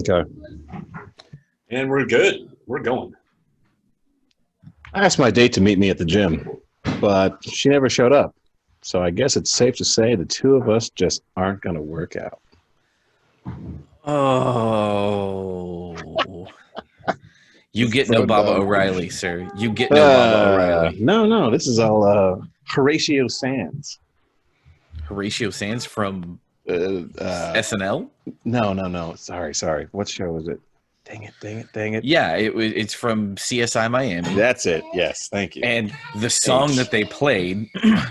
Okay. And we're good. We're going. I asked my date to meet me at the gym, but she never showed up. So I guess it's safe to say the two of us just aren't going to work out. Oh. You get So no Baba dumb. O'Reilly, sir. You get no Baba O'Reilly. No. This is all Horatio Sands. Horatio Sands from Uh, SNL? No. Sorry. What show is it? Dang it. Yeah, it's from CSI Miami. That's it. Yes, thank you. And the song that they played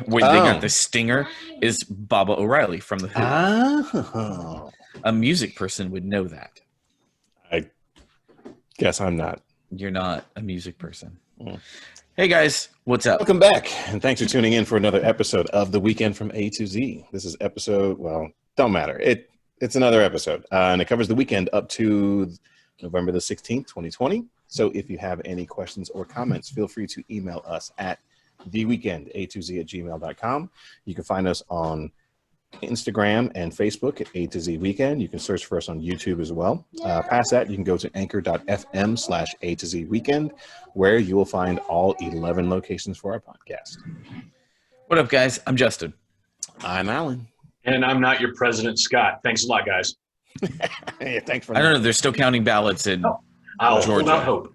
when they got the stinger is Baba O'Reilly from The Who. Oh. A music person would know that. I guess I'm not. You're not a music person. Hey guys, what's up? Welcome back, and thanks for tuning in for another episode of The Weekend from A to Z. This is episode, don't matter. It's another episode, and it covers the weekend up to November the 16th, 2020. So if you have any questions or comments, feel free to email us at theweekenda2z@gmail.com. You can find us on Instagram and Facebook at A to Z Weekend. You can search for us on YouTube as well. Past that, you can go to anchor.fm/A to Z Weekend, where you will find all 11 locations for our podcast. What up, guys? I'm Justin. I'm Alan. And I'm not your president, Scott. Thanks a lot, guys. Hey, thanks for I don't know. They're still counting ballots in I'll Georgia. hold out hope.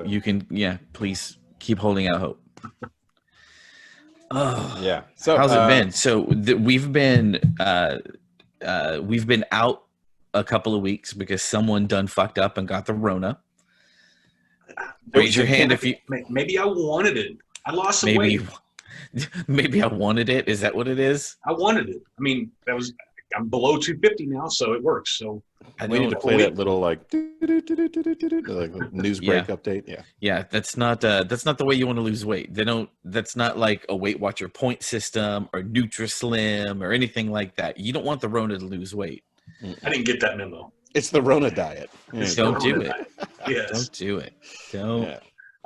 You can, please keep holding out hope. Oh, Yeah. So how's it been? So we've been out a couple of weeks because someone done fucked up and got the Rona. Raise your hand if you. Maybe I wanted it. I lost some weight. Maybe I wanted it. Is that what it is? I wanted it. I mean, I'm below 250 now, so it works. So we need to play that little like news break update. Yeah. That's not the way you want to lose weight. That's not like a Weight Watcher point system or NutriSlim or anything like that. You don't want the Rona to lose weight. I didn't get that memo. It's the Rona diet. Don't do it. Yes. Don't do it.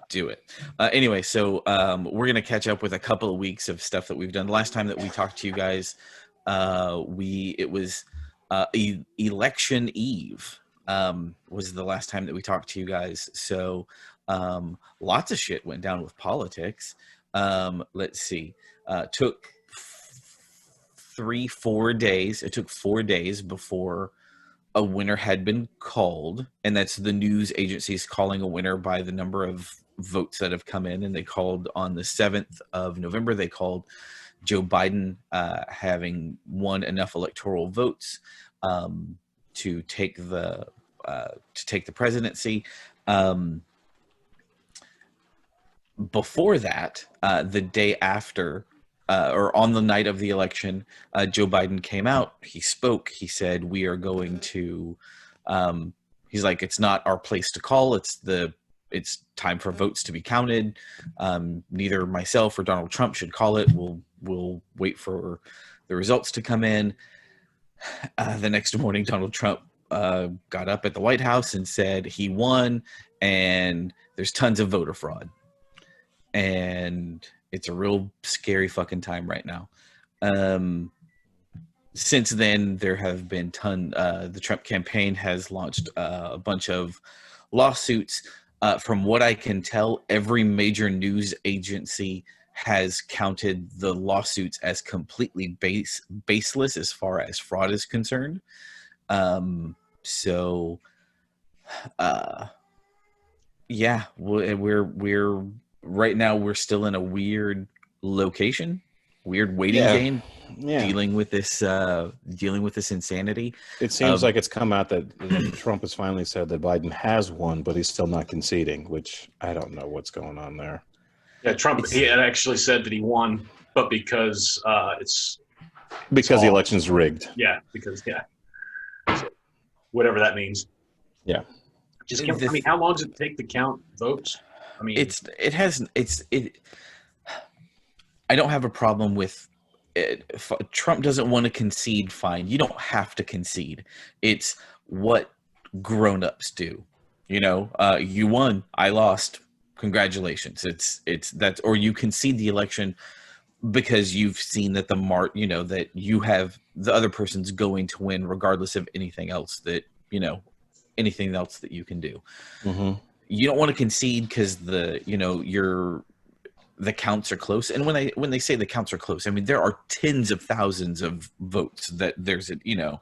Do it. Anyway, so we're going to catch up with a couple of weeks of stuff that we've done. The last time that we talked to you guys, it was election eve was the last time that we talked to you guys. So lots of shit went down with politics. Let's see. Took 3-4 days. It took 4 days before a winner had been called, and that's the news agencies calling a winner by the number of votes that have come in. And they called on the 7th of November. They called Joe Biden having won enough electoral votes to take the presidency. Before that, the day after, or on the night of the election, Joe Biden came out. He spoke. He said, "We are going to." He's like, "It's not our place to call. It's time for votes to be counted. Neither myself or Donald Trump should call it. We'll wait for the results to come in." The next morning, Donald Trump got up at the White House and said he won, and there's tons of voter fraud, and it's a real scary fucking time right now. Since then, there have been the Trump campaign has launched a bunch of lawsuits. From what I can tell, every major news agency has counted the lawsuits as completely baseless as far as fraud is concerned. We're right now we're still in a weird location, weird waiting game, dealing with this insanity. It seems like it's come out that Trump has finally said that Biden has won, but he's still not conceding, which I don't know what's going on there. Yeah, Trump, he had actually said that he won, but because the election's rigged. Yeah, so, whatever that means. Yeah. How long does it take to count votes? I mean, I don't have a problem with it. Trump doesn't want to concede. Fine. You don't have to concede. It's what grown-ups do. You won, I lost. Congratulations. That's, or you concede the election because you've seen that that you have the other person's going to win regardless of anything else that, anything else that you can do. Mm-hmm. You don't want to concede because the counts are close. And when they say the counts are close, I mean there are tens of thousands of votes that there's Yeah.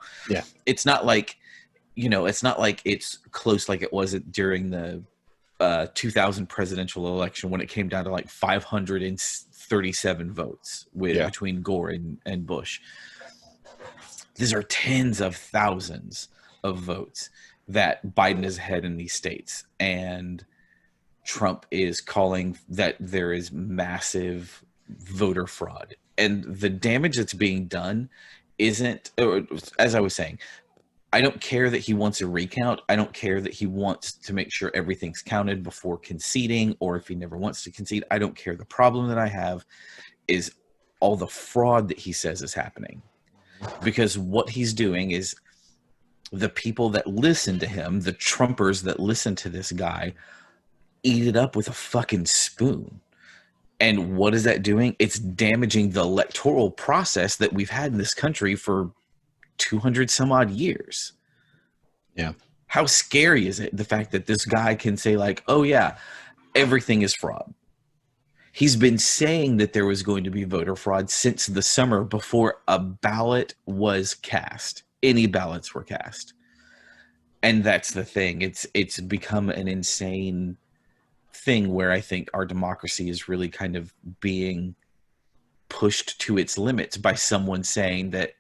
It's not like it's close like it was during the 2000 presidential election when it came down to like 537 votes between Gore and Bush. These are tens of thousands of votes that Biden is ahead in these states, and Trump is calling that there is massive voter fraud. And the damage that's being done isn't, as I was saying, I don't care that he wants a recount. I don't care that he wants to make sure everything's counted before conceding, or if he never wants to concede. I don't care. The problem that I have is all the fraud that he says is happening. Because what he's doing is the people that listen to him, the Trumpers that listen to this guy, eat it up with a fucking spoon. And what is that doing? It's damaging the electoral process that we've had in this country for 200 some odd years. Yeah. How scary is it, the fact that this guy can say like, oh yeah, everything is fraud? He's been saying that there was going to be voter fraud since the summer before a ballot was cast. Any ballots were cast. And that's the thing. It's become an insane thing where I think our democracy is really kind of being pushed to its limits by someone saying that,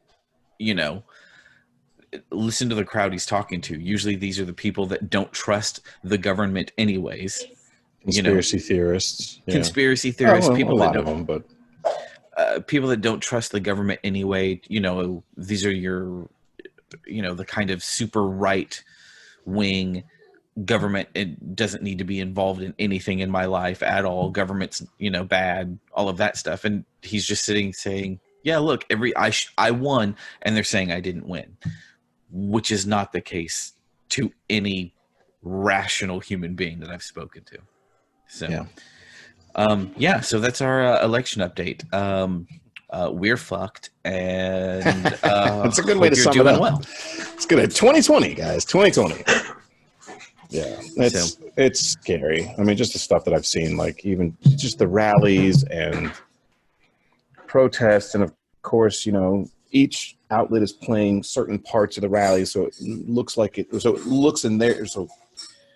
listen to the crowd he's talking to. Usually these are the people that don't trust the government anyways. Conspiracy theorists. Yeah. Conspiracy theorists, people that don't, but people that don't trust the government anyway. These are your, the kind of super right wing government. It doesn't need to be involved in anything in my life at all. Government's, bad, all of that stuff. And he's just sitting saying, yeah, look, I won, and they're saying I didn't win, which is not the case to any rational human being that I've spoken to. So, so that's our election update. We're fucked, and that's a good way to sum it up. Well. It's good. 2020, guys. 2020. Yeah, it's scary. I mean, just the stuff that I've seen, like even just the rallies and protests, and of course, each outlet is playing certain parts of the rally, so it looks like it. So it looks in there. So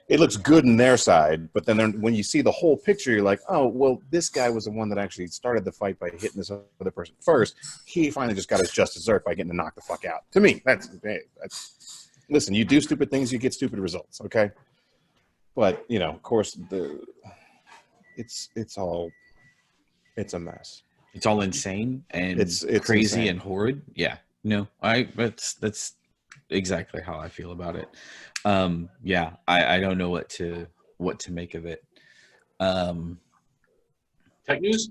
it looks good in their side, but then when you see the whole picture, you're like, oh, well, this guy was the one that actually started the fight by hitting this other person first. He finally just got his just desserts by getting knocked the fuck out. To me, that's listen, you do stupid things, you get stupid results, okay? But, of course, it's a mess. It's all insane and it's crazy insane. And horrid. Yeah, no, that's exactly how I feel about it. I don't know what to make of it. Tech news?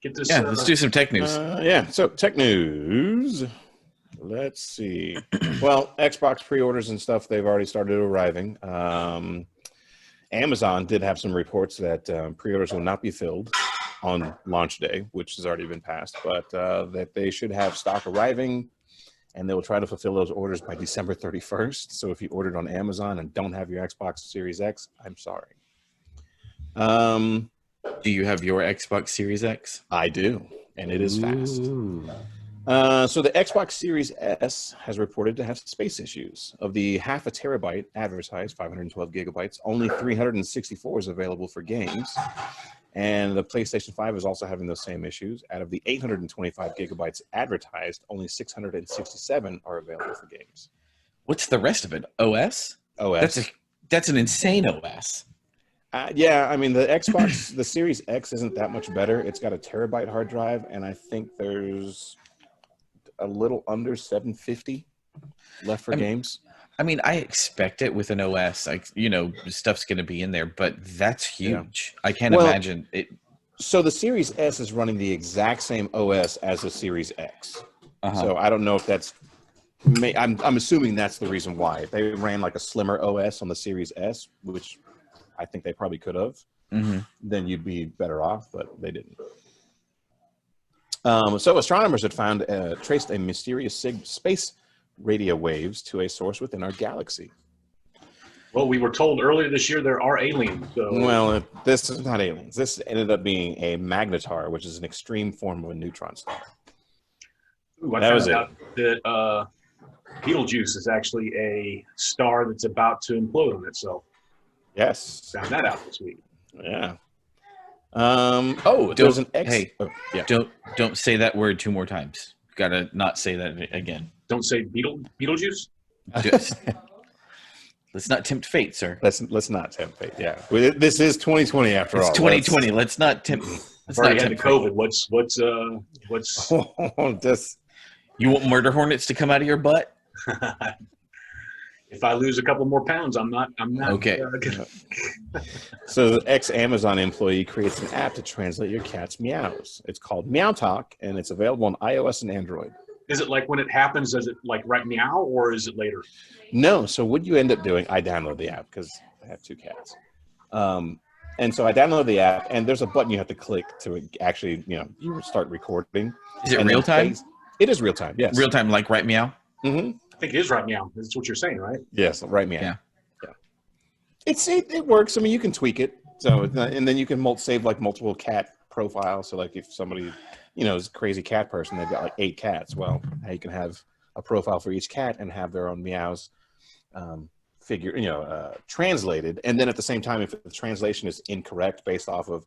Get this. Yeah, let's do some tech news. So tech news. Let's see. Well, Xbox pre-orders and stuff, they've already started arriving. Amazon did have some reports that pre-orders will not be filled on launch day, which has already been passed, but that they should have stock arriving, and they will try to fulfill those orders by December 31st. So if you ordered on Amazon and don't have your Xbox Series X, I'm sorry. Do you have your Xbox Series X? I do, and it is fast. So the Xbox Series S has reported to have space issues. Of the half a terabyte advertised, 512 gigabytes, only 364 is available for games. And the PlayStation 5 is also having those same issues. Out of the 825 gigabytes advertised, only 667 are available for games. What's the rest of it? OS? That's an insane OS. Yeah, I mean, the Xbox, the Series X isn't that much better. It's got a terabyte hard drive, and I think there's a little under 750 left for games. I mean, I expect it with an OS, like, stuff's going to be in there, but that's huge. Yeah. I can't imagine it. So the Series S is running the exact same OS as the Series X. So I don't know if that's, I'm assuming that's the reason why. If they ran like a slimmer OS on the Series S, which I think they probably could have, then you'd be better off, but they didn't. So astronomers had traced a mysterious space radio waves to a source within our galaxy. Well, we were told earlier this year there are aliens. So Well, this is not aliens. This ended up being a magnetar, which is an extreme form of a neutron star. ooh, I That was found it. out that Betelgeuse is actually a star that's about to implode on itself. Yes. Found that out this week. Yeah. Oh, there's an X. Hey, oh, yeah. Don't say that word 2 more times. Gotta not say that again. Don't say Beetlejuice. Just- let's not tempt fate, sir. Let's not tempt fate. Yeah. This is 2020 after It's all. 2020. Let's not tempt. I've Let's already not had the tempt fate. COVID. What's Just You want murder hornets to come out of your butt? if I lose a couple more pounds, I'm not. Okay. so the ex-Amazon employee creates an app to translate your cat's meows. It's called Meow Talk, and it's available on iOS and Android. Is it like when it happens? Does it like right meow, or is it later? No, so what you end up doing, I download the app because I have 2 cats. And so I download the app, and there's a button you have to click to actually, you start recording. Is it And then real time? It is real time, yes. Real time, like right meow. Mm-hmm. I think it is right meow. That's what you're saying, right? Yes, right meow. Yeah. It works. I mean, you can tweak it. So and then you can save like multiple cat profiles. So like if somebody, is a crazy cat person, they've got like 8 cats. Well, now you can have a profile for each cat and have their own meows translated. And then at the same time, if the translation is incorrect based off of,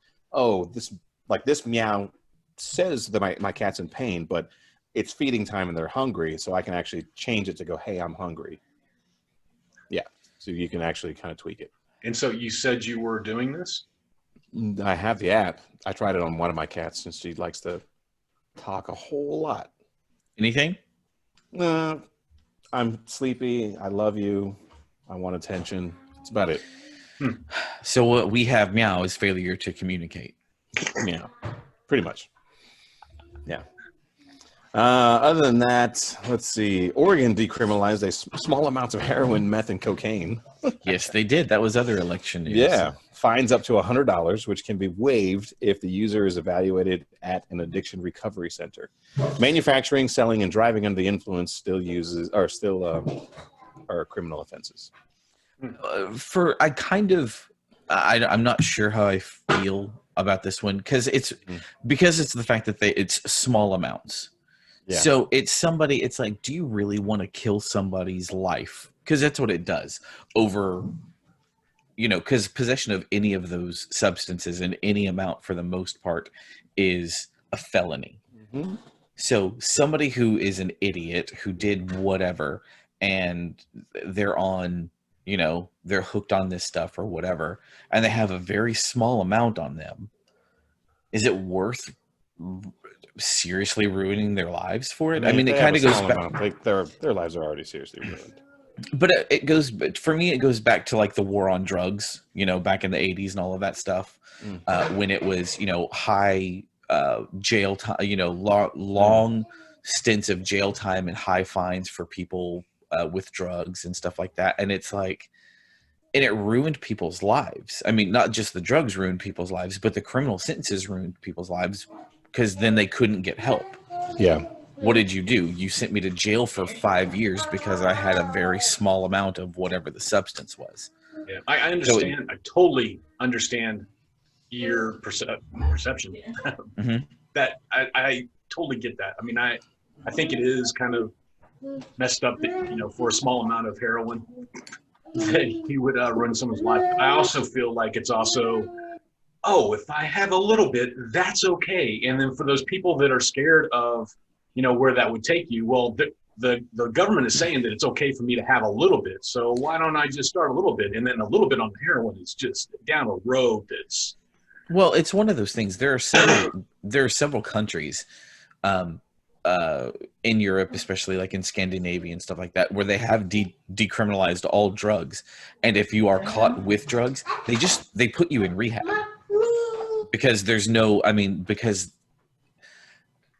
this meow says that my cat's in pain, but it's feeding time and they're hungry, so I can actually change it to go, hey, I'm hungry. Yeah, so you can actually kind of tweak it. And so you said you were doing this. I have the app. I tried it on one of my cats since she likes to talk a whole lot. Anything? I'm sleepy. I love you. I want attention. That's about it. So what we have meow is failure to communicate. Yeah, pretty much. Yeah. Other than that, let's see. Oregon decriminalized small amounts of heroin, meth, and cocaine. Yes, they did. That was other election news. Yeah. Fines up to $100, which can be waived if the user is evaluated at an addiction recovery center. Manufacturing, selling, and driving under the influence are criminal offenses. I'm not sure how I feel about this one because it's the fact that it's small amounts. Yeah. So it's like, do you really want to kill somebody's life? Because that's what it does over, because possession of any of those substances in any amount for the most part is a felony. Mm-hmm. So somebody who is an idiot who did whatever and they're on, they're hooked on this stuff or whatever, and they have a very small amount on them. Is it worth seriously ruining their lives for it? I mean, it kind of goes back. Their lives are already seriously ruined. But for me, it goes back to like the war on drugs, back in the 80s and all of that stuff, when it was, high jail time, long stints of jail time and high fines for people with drugs and stuff like that. And it's like, and it ruined people's lives. I mean, not just the drugs ruined people's lives, but the criminal sentences ruined people's lives because then they couldn't get help. Yeah. What did you do? You sent me to jail for 5 years because I had a very small amount of whatever the substance was. Yeah, I understand. I totally understand your perception. Mm-hmm. That I totally get that. I mean, I think it is kind of messed up that for a small amount of heroin that he would ruin someone's life. I also feel like it's also, if I have a little bit, that's okay. And then for those people that are scared of where that would take you, well, the government is saying that it's okay for me to have a little bit. So why don't I just start a little bit? And then a little bit on the heroin is just down a road that's. Well, it's one of those things. There are several countries in Europe, especially like in Scandinavia and stuff like that, where they have decriminalized all drugs. And if you are caught with drugs, they put you in rehab because because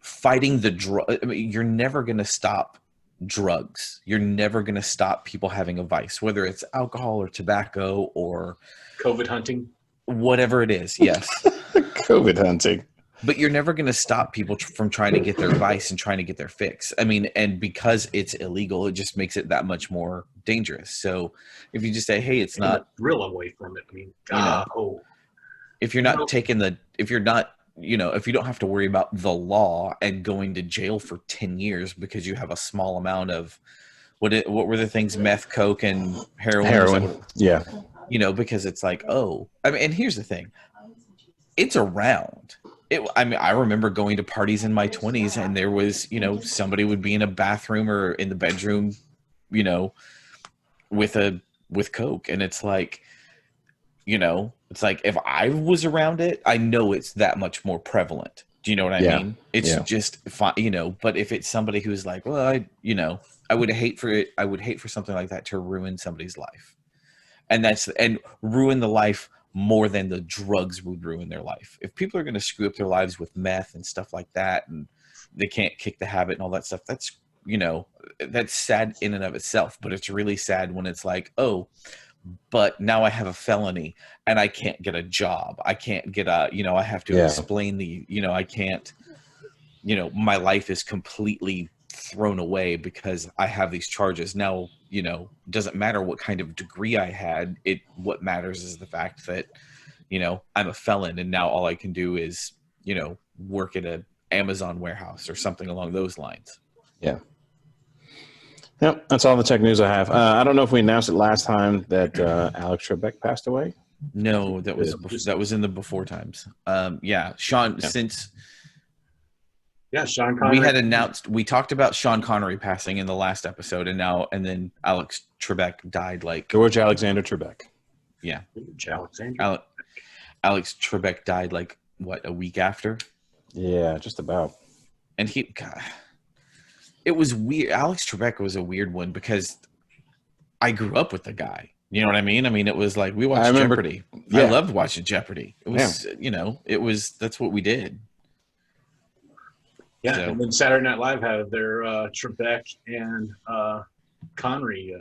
fighting the drug, you're never going to stop drugs. You're never going to stop people having a vice, whether it's alcohol or tobacco or COVID hunting. Whatever it is. Yes. COVID hunting. But you're never going to stop people from trying to get their vice and trying to get their fix. I mean, and because it's illegal, it just makes it that much more dangerous. So if you just say, hey, it's not real away from it. I mean, if you're not taking the, if you're not, if you don't have to worry about the law and going to jail for 10 years because you have a small amount of what were the things, meth, coke, and heroin. Yeah. Because it's like, oh, I mean, and here's the thing. It's around. I remember going to parties in my 20s and there was, somebody would be in a bathroom or in the bedroom, with coke. And it's like, if I was around it, I know it's that much more prevalent. Do you know what I mean? It's just fine, but if it's somebody who's like, well, I would hate for something like that to ruin somebody's life. And ruin the life more than the drugs would ruin their life. If people are going to screw up their lives with meth and stuff like that, and they can't kick the habit and all that stuff, that's sad in and of itself. But it's really sad when it's like, oh, but now I have a felony and I can't get a job. I can't get I have to explain I can't, my life is completely thrown away because I have these charges. Now, doesn't matter what kind of degree I had. What matters is the fact that, I'm a felon and now all I can do is, work at an Amazon warehouse or something along those lines. Yeah. Yep. That's all the tech news I have. I don't know if we announced it last time that Alex Trebek passed away. No, that was in the before times. Sean, since Sean Connery. We talked about Sean Connery passing in the last episode, and then Alex Trebek died George Alexander Trebek. Yeah. George Alexander. Alex Trebek died a week after? Yeah, just about. And it was weird. Alex Trebek was a weird one because I grew up with the guy. You know what I mean? I mean, it was like we watched Jeopardy. Yeah. I loved watching Jeopardy. It was, that's what we did. Yeah, and then Saturday Night Live had their Trebek and Connery.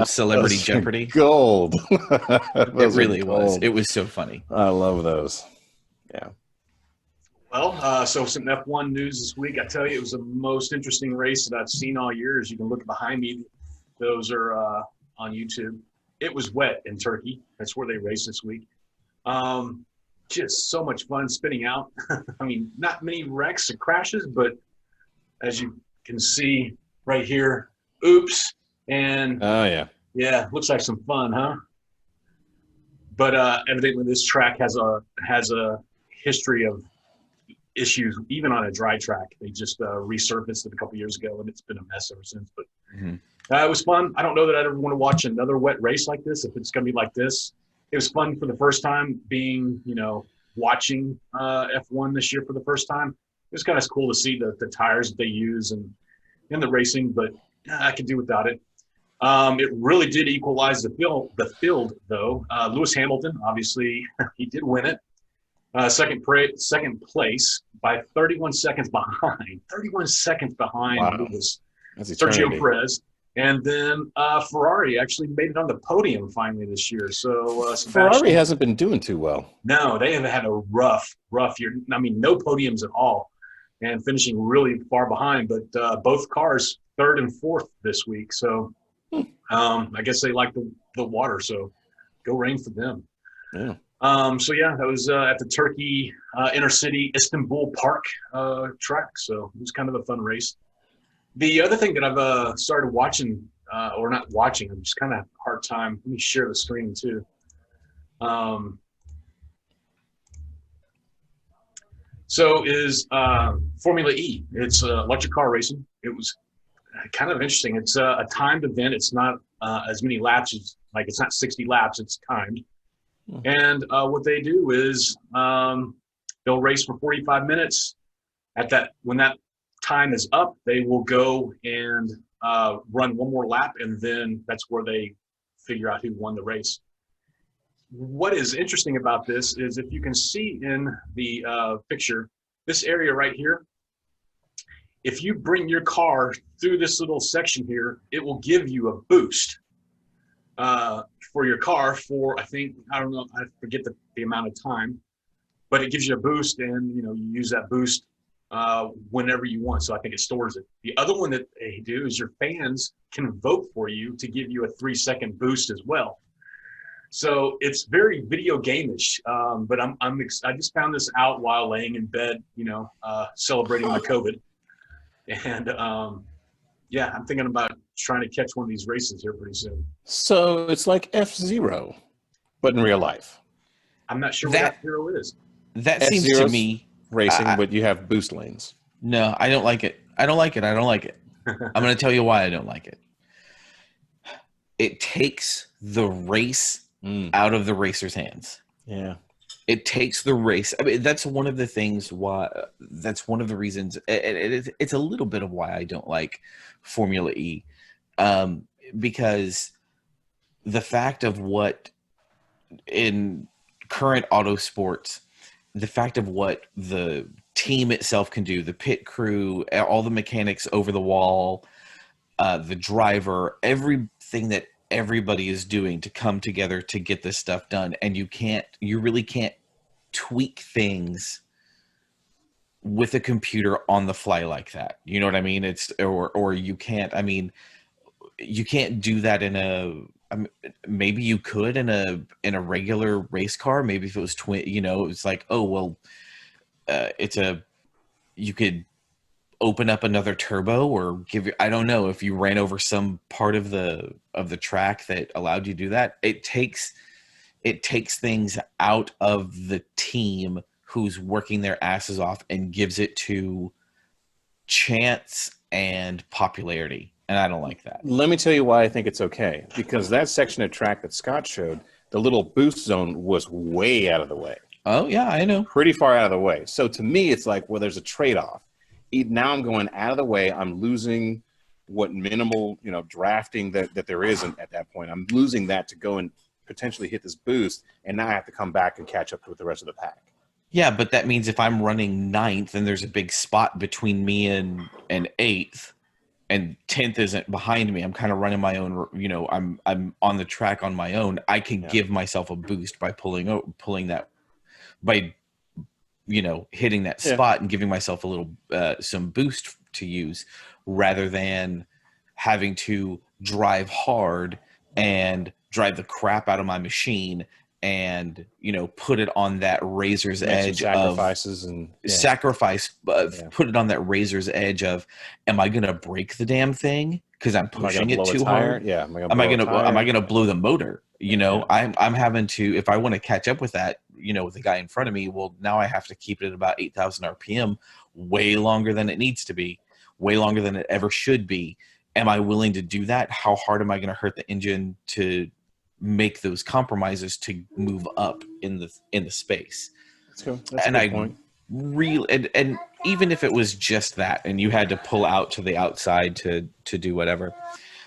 Celebrity Jeopardy. Gold. It really was. It was so funny. I love those. Yeah. Well, so some F1 news this week. I tell you, it was the most interesting race that I've seen all year. As you can look behind me, those are on YouTube. It was wet in Turkey. That's where they raced this week. Just so much fun spinning out. I mean, not many wrecks and crashes, but as you can see right here, oops. And looks like some fun, huh? But evidently this track has a history of issues, even on a dry track. They just resurfaced it a couple years ago, and it's been a mess ever since. But it was fun. I don't know that I'd ever want to watch another wet race like this if it's going to be like this. It was fun for the first time being, watching F1 this year for the first time. It was kind of cool to see the tires that they use and in the racing, but I could do without it. It really did equalize the field, though. Lewis Hamilton, obviously, he did win it. Second place by 31 seconds behind. 31 seconds behind was Sergio Perez. And then Ferrari actually made it on the podium finally this year. So Ferrari hasn't been doing too well. No, they have had a rough year. I mean, no podiums at all, and finishing really far behind. But both cars, third and fourth this week. So I guess they like the water. So go rain for them. Yeah. That was at the Turkey inner city Istanbul Park track. So it was kind of a fun race. The other thing that I've started watching, or not watching, I'm just kind of hard time. Let me share the screen too. Is Formula E. It's electric car racing. It was kind of interesting. It's a timed event. It's not as many laps. It's not 60 laps. It's timed. And what they do is they'll race for 45 minutes. When that time is up, they will go and run one more lap, and then that's where they figure out who won the race. What is interesting about this is if you can see in the picture, this area right here, if you bring your car through this little section here, it will give you a boost for your car for, I forget the amount of time, but it gives you a boost, and you use that boost whenever you want. So I think it stores it. The other one that they do is your fans can vote for you to give you a 3-second boost as well. So it's very video game-ish, but I just found this out while laying in bed, celebrating my COVID, and I'm thinking about trying to catch one of these races here pretty soon. So it's like F-Zero, but in real life. I'm not sure what F-Zero is. That seems to me racing, but you have boost lanes. No, I don't like it. I don't like it. I'm going to tell you why I don't like it. It takes the race out of the racer's hands. Yeah. It takes the race. I mean, that's one of the things why. That's one of the reasons. It's a little bit of why I don't like Formula E, because the fact of what in current auto sports, the fact of what the team itself can do, the pit crew, all the mechanics over the wall, the driver, everything that everybody is doing to come together to get this stuff done, and you really can't tweak things with a computer on the fly like that. You know what I mean? Or you can't. I mean, you can't do that in a. Maybe you could in a regular race car. Maybe if it was it's like, oh well, you could open up another turbo or I don't know, if you ran over some part of the track that allowed you to do that. It takes things out of the team who's working their asses off and gives it to chance and popularity. And I don't like that. Let me tell you why I think it's okay. Because that section of track that Scott showed, the little boost zone was way out of the way. Oh, yeah, I know. Pretty far out of the way. So to me, it's like, well, there's a trade-off. Now I'm going out of the way. I'm losing what minimal, drafting that there isn't at that point. I'm losing that to go and potentially hit this boost, and now I have to come back and catch up with the rest of the pack. Yeah, but that means if I'm running 9th and there's a big spot between me and 8th, and 10th isn't behind me, I'm kind of running my own, I'm on the track on my own. I can give myself a boost by pulling that, by hitting that spot and giving myself a little some boost to use, rather than having to drive hard and drive the crap out of my machine and put it on that razor's edge sacrifices put it on that razor's edge of, am I gonna break the damn thing because I'm pushing it too hard? Am I gonna blow the motor? I'm having to, if I want to catch up with that, with the guy in front of me, well, now I have to keep it at about 8,000 RPM, way longer than it needs to be, way longer than it ever should be. Am I willing to do that? How hard am I going to hurt the engine to make those compromises to move up in the space? That's a good point. And even if it was just that, and you had to pull out to the outside to do whatever,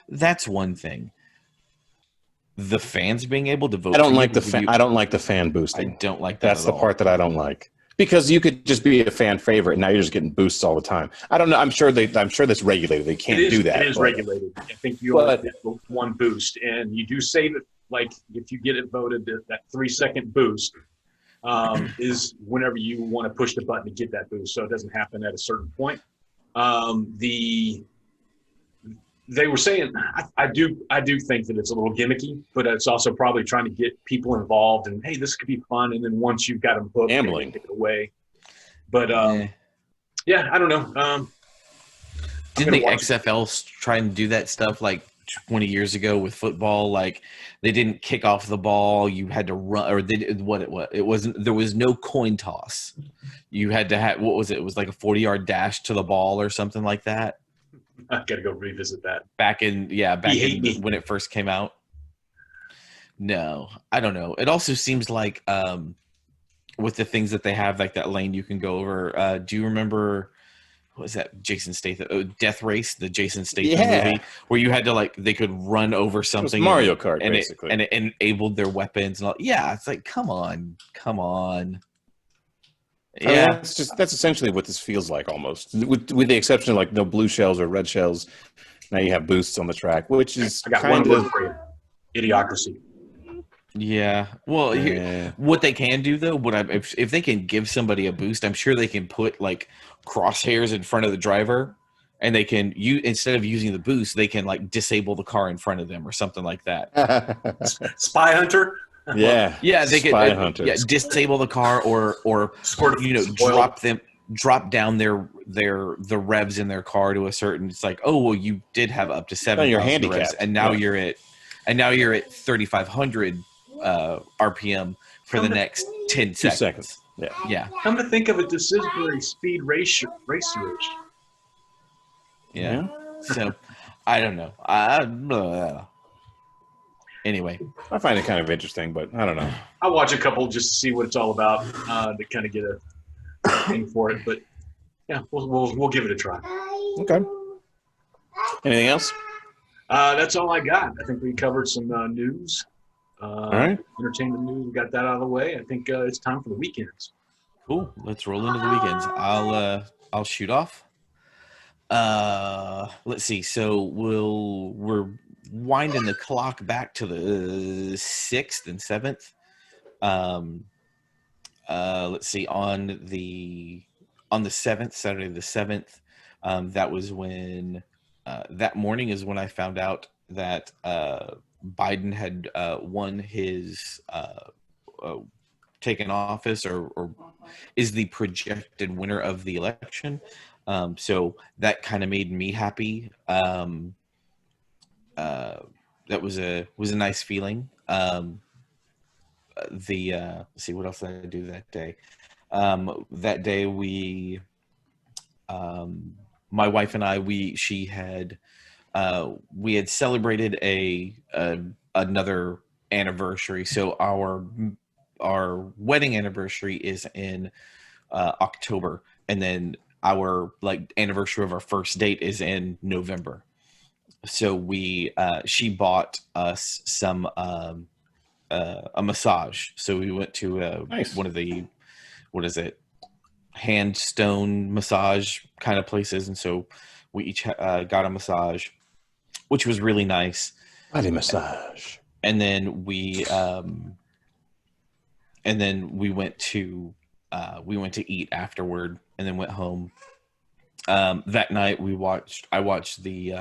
that's one thing. The fans being able to vote. I don't like the fan boosting. I don't like that. That's the part that I don't like, because you could just be a fan favorite and now you're just getting boosts all the time. I don't know. I'm sure that's regulated. They can't do that. It is regulated. I think you only get one boost, and you do save it. Like if you get it voted, that 3-second boost is whenever you want to push the button to get that boost. So it doesn't happen at a certain point. They were saying, I do think that it's a little gimmicky, but it's also probably trying to get people involved, and hey, this could be fun. And then once you've got them hooked, gambling, take it away. But I don't know. Didn't the XFL try and do that stuff like 20 years ago with football? Like they didn't kick off the ball, you had to run, or it wasn't. There was no coin toss. You had to have, what was it? It was like a 40-yard dash to the ball or something like that. I got to go revisit that. Back when it first came out. No, I don't know. It also seems like with the things that they have, like that lane you can go over. Do you remember, what was that Jason Statham Death Race, the Jason Statham movie, where you had to they could run over something? It was Mario Kart, basically. And it enabled their weapons and all. Yeah, it's like, come on. Yeah, that's essentially what this feels like, almost, with the exception of no blue shells or red shells. Now you have boosts on the track, which is I got one word for you: idiocracy. Yeah. Well, Yeah. what they can do though, if they can give somebody a boost, I'm sure they can put like crosshairs in front of the driver, and they can you instead of using the boost, they can like disable the car in front of them or something like that. Spy Hunter. Yeah. Yeah, they could Spy yeah hunters. disable the car or Squirt you know oil. drop down the revs in their car to a certain. It's like, oh well, you did have up to Oh, you're 7,000 revs, handicapped. and now Yeah. you're at 3,500 RPM for the Come to, next 10 2 seconds. seconds. Yeah. Yeah, come to think of it, this is very speed racerish. yeah. Yeah. So I don't know. Anyway, I find it kind of interesting, but I don't know. I watch a couple just to see what it's all about, to kind of get a thing for it. But yeah, we'll give it a try. Okay. Anything else? That's all I got. I think we covered some news, All right. entertainment news. We got that out of the way. I think it's time for the weekends. cool. Let's roll into the weekends. I'll shoot off. Let's see. So we're winding the clock back to the 6th and 7th. Let's see, on the 7th, Saturday the 7th, that was when that morning is when I found out that Biden had won his taken office or is the projected winner of the election. So that kind of made me happy. That was a nice feeling. Let's see, what else did I do that day? That day my wife and I, we had celebrated another anniversary. So our wedding anniversary is in October, and then our like anniversary of our first date is in November. So she bought us some a massage. So we went to Nice. one of the, what is it, hand stone massage kind of places, and so we each got a massage, which was really nice. Body massage. And then we went to eat afterward, and then went home. That night I watched the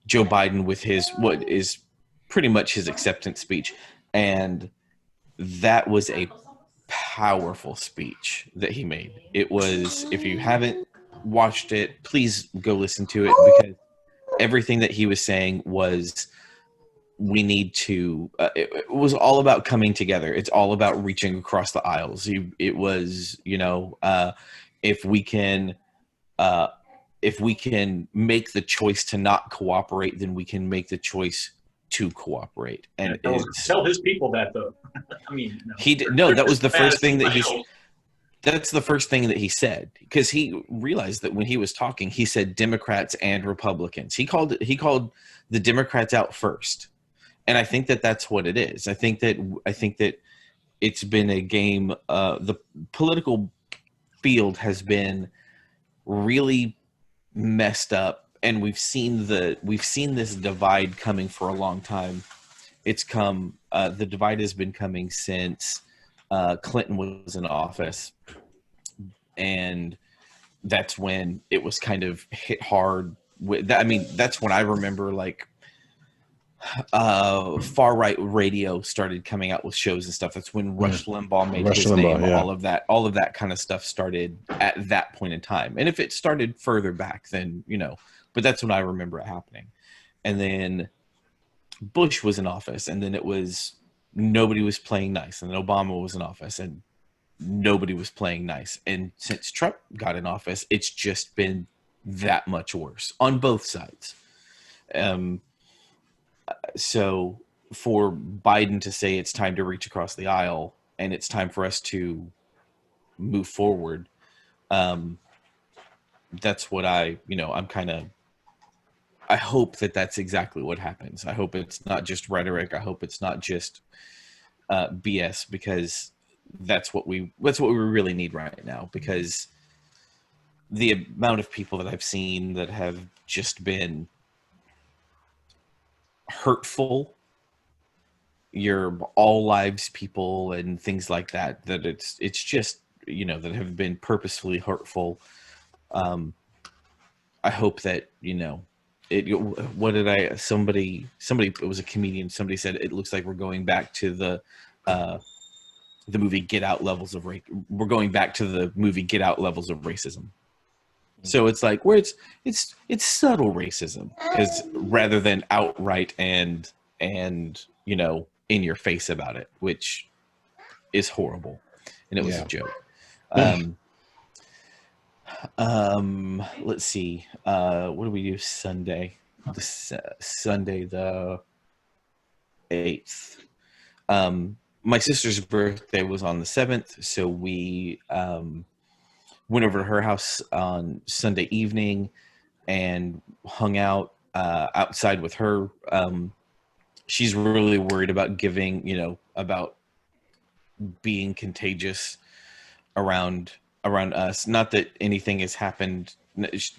Joe Biden with his what is pretty much his acceptance speech, and that was a powerful speech that he made. It was, if you haven't watched it, please go listen to it, because everything that he was saying was, we need to it was all about coming together. It's all about reaching across the aisles. It was, if we can make the choice to not cooperate, then we can make the choice to cooperate. And Tell his people that, though. I mean, he did, no, that was the first thing that he. that's the first thing that he said, because he realized that when he was talking, he said Democrats and Republicans. He called the Democrats out first. And I think that that's what it is. I think that it's been a game. The political field has been really messed up, and we've seen this divide coming for a long time. It's come. The divide has been coming since Clinton was in office, and that's when it was kind of hit hard. I mean, that's when I remember, like, far right radio started coming out with shows and stuff. That's when Rush Limbaugh made his name. Yeah. All of that kind of stuff started at that point in time. And if it started further back, then but that's when I remember it happening. And then Bush was in office, and then it was nobody was playing nice, and then Obama was in office, and nobody was playing nice. And since Trump got in office, it's just been that much worse on both sides. So for Biden to say it's time to reach across the aisle and it's time for us to move forward, that's what I'm kind of, I hope that that's exactly what happens. I hope it's not just rhetoric. I hope it's not just BS, because that's what we really need right now, because the amount of people that I've seen that have just been hurtful your all lives people and things like that, that it's just, you know, that have been purposefully hurtful. I hope that, you know, what did somebody, it was a comedian, somebody said it looks like we're going back to the movie Get Out levels of race. We're going back to the movie Get Out levels of racism. So it's like where it's subtle racism is rather than outright and you know, in your face about it, which is horrible. And it was a joke. Let's see. What do we do Sunday? Sunday the 8th. My sister's birthday was on the 7th, so we went over to her house on Sunday evening and hung out outside with her. She's really worried about giving, you know, about being contagious around us. Not that anything has happened.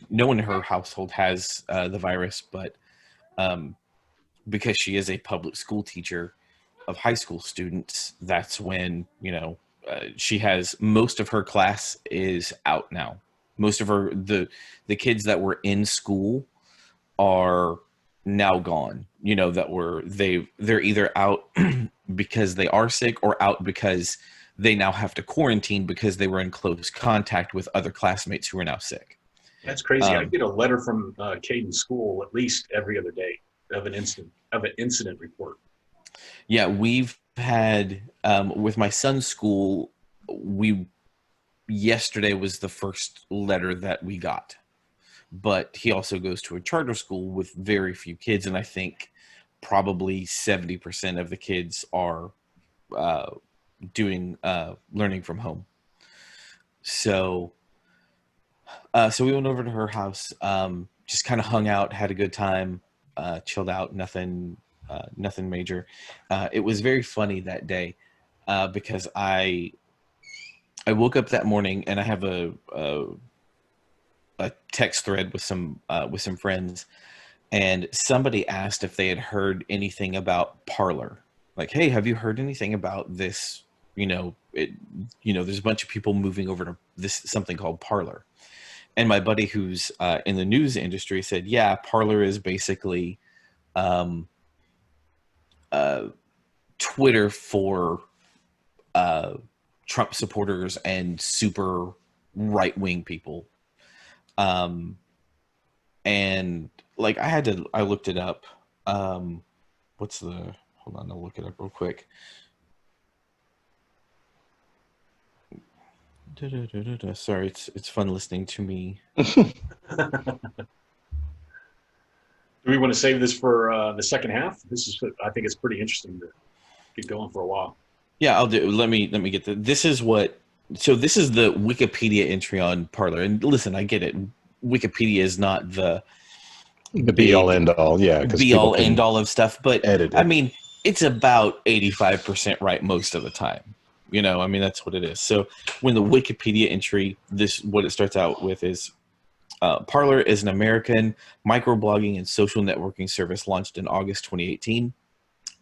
No one in her household has the virus, but because she is a public school teacher of high school students, that's when, you know, she has most of her class is out now. Most of her the kids that were in school are now gone. You know, that they're either out because they are sick or out because they now have to quarantine because they were in close contact with other classmates who are now sick. That's crazy. I get a letter from Caden School at least every other day of an incident report. Yeah, we've had with my son's school, yesterday was the first letter that we got, but he also goes to a charter school with very few kids, and I think probably 70% of the kids are doing learning from home. So we went over to her house, just kind of hung out, had a good time, chilled out, nothing major. It was very funny that day because I woke up that morning and I have a text thread with some friends, and somebody asked if they had heard anything about Parler. Like, hey, have you heard anything about this? You know, there's a bunch of people moving over to this something called Parler. And my buddy who's in the news industry said, yeah, Parler is basically Twitter for Trump supporters and super right-wing people. And like I looked it up. Hold on, I'll look it up real quick. Sorry, it's fun listening to me. Do we want to save this for the second half? I think it's pretty interesting to get going for a while. Yeah, I'll do. Let me get this is the Wikipedia entry on Parler. And listen, I get it. Wikipedia is not the be all end all, yeah. Be all end all of stuff, but edit it. I mean, it's about 85% right most of the time. You know, I mean, that's what it is. So when the Wikipedia entry, what it starts out with is Parler is an American microblogging and social networking service launched in August 2018.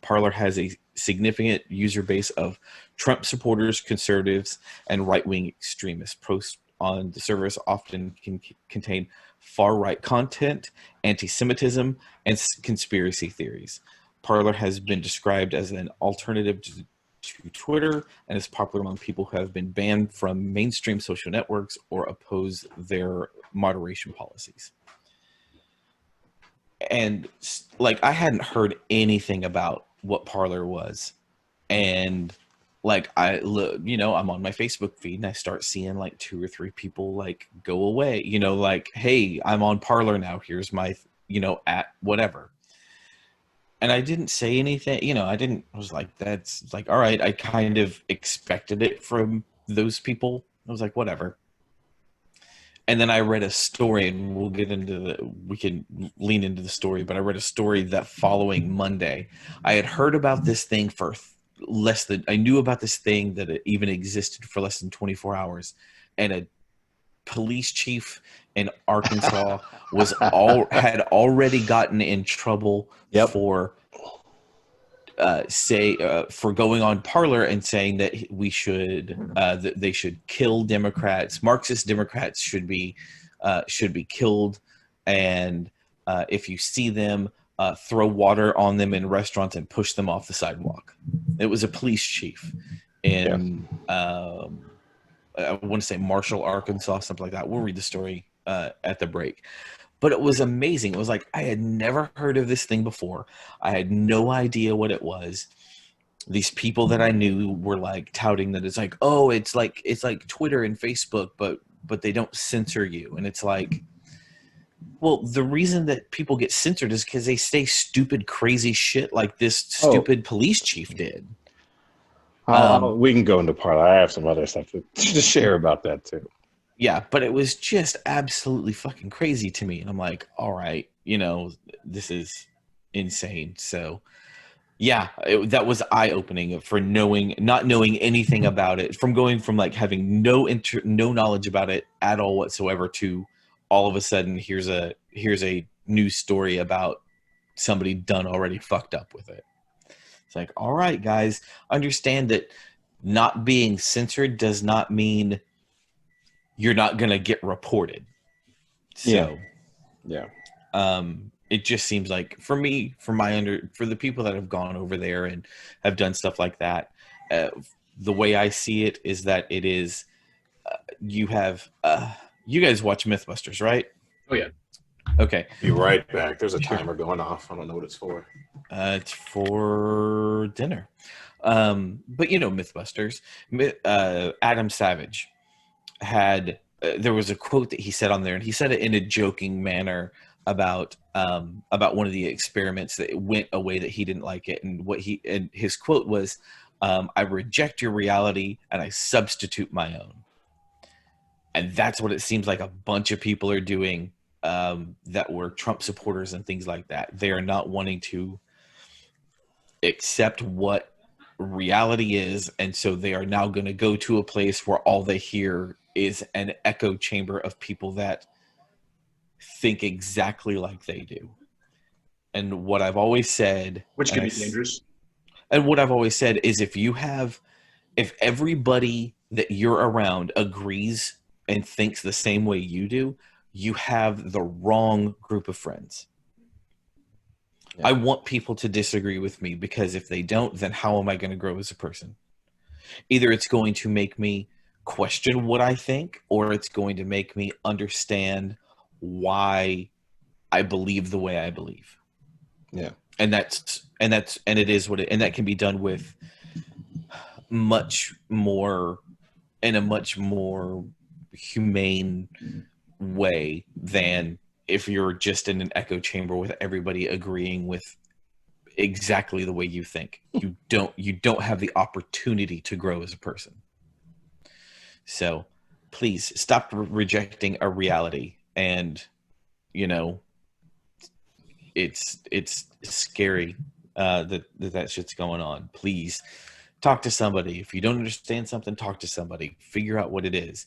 Parler has a significant user base of Trump supporters, conservatives, and right-wing extremists. Posts on the service often can contain far-right content, anti-Semitism, and conspiracy theories. Parler has been described as an alternative to Twitter and is popular among people who have been banned from mainstream social networks or oppose their moderation policies. And like, I hadn't heard anything about what Parler was. And like, I'm on my Facebook feed and I start seeing like 2 or 3 people like go away, like, hey, I'm on Parler now. Here's my, at whatever. And I didn't say anything, I was like, that's like, all right. I kind of expected it from those people. I was like, whatever. And then I read a story, and we can lean into the story, but I read a story that following Monday, I had heard about this thing for I knew about this thing that it even existed for less than 24 hours. And a police chief in Arkansas had already gotten in trouble for say for going on Parler and saying that we should that they should kill Democrats. Marxist Democrats should be killed, and if you see them, throw water on them in restaurants and push them off the sidewalk. It was a police chief in I want to say Marshall, Arkansas, something like that. We'll read the story at the break. But it was amazing. It was like I had never heard of this thing before. I had no idea what it was. These people that I knew were like touting that it's like, oh, it's like Twitter and Facebook, but they don't censor you. And it's like, well, the reason that people get censored is because they say stupid, crazy shit like this stupid police chief did. We can go into Parler. I have some other stuff to share about that too. Yeah, but it was just absolutely fucking crazy to me. And I'm like, all right, this is insane. So, yeah, that was eye-opening for not knowing anything about it, from going from like having no knowledge about it at all whatsoever to all of a sudden here's a news story about somebody done already fucked up with it. It's like, all right, guys, understand that not being censored does not mean you're not going to get reported. So, yeah. It just seems like for me, for the people that have gone over there and have done stuff like that, the way I see it is that it is, you guys watch Mythbusters, right? Oh yeah. Okay. Be right back. There's a timer going off. I don't know what it's for. It's for dinner. But Mythbusters, Adam Savage had there was a quote that he said on there, and he said it in a joking manner about one of the experiments that went a way that he didn't like it, and his quote was, "I reject your reality and I substitute my own." And that's what it seems like a bunch of people are doing that were Trump supporters and things like that. They are not wanting to accept what reality is, and so they are now going to go to a place where all they hear is an echo chamber of people that think exactly like they do. And what I've always said, which can be dangerous. And what I've always said is if everybody that you're around agrees and thinks the same way you do, you have the wrong group of friends. Yeah. I want people to disagree with me, because if they don't, then how am I going to grow as a person? Either it's going to make me question what I think, or it's going to make me understand why I believe the way I believe. Yeah. And it is what it, and that can be done with much more, in a much more humane way than if you're just in an echo chamber with everybody agreeing with exactly the way you think. You don't have the opportunity to grow as a person. So please stop rejecting a reality. And it's scary that shit's going on. Please talk to somebody. If you don't understand something, talk to somebody. Figure out what it is.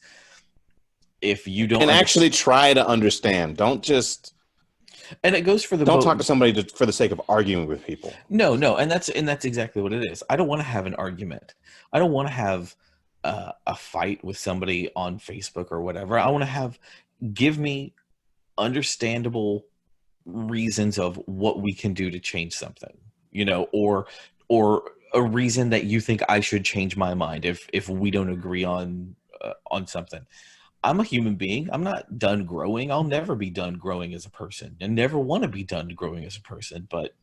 If you don't, and actually try to understand. Don't just. And it goes for the. Don't talk to somebody for the sake of arguing with people. No, and that's exactly what it is. I don't want to have an argument. I don't want to have a fight with somebody on Facebook or whatever. I want to give me understandable reasons of what we can do to change something, or a reason that you think I should change my mind if we don't agree on something. I'm a human being. I'm not done growing. I'll never be done growing as a person, and never want to be done growing as a person. But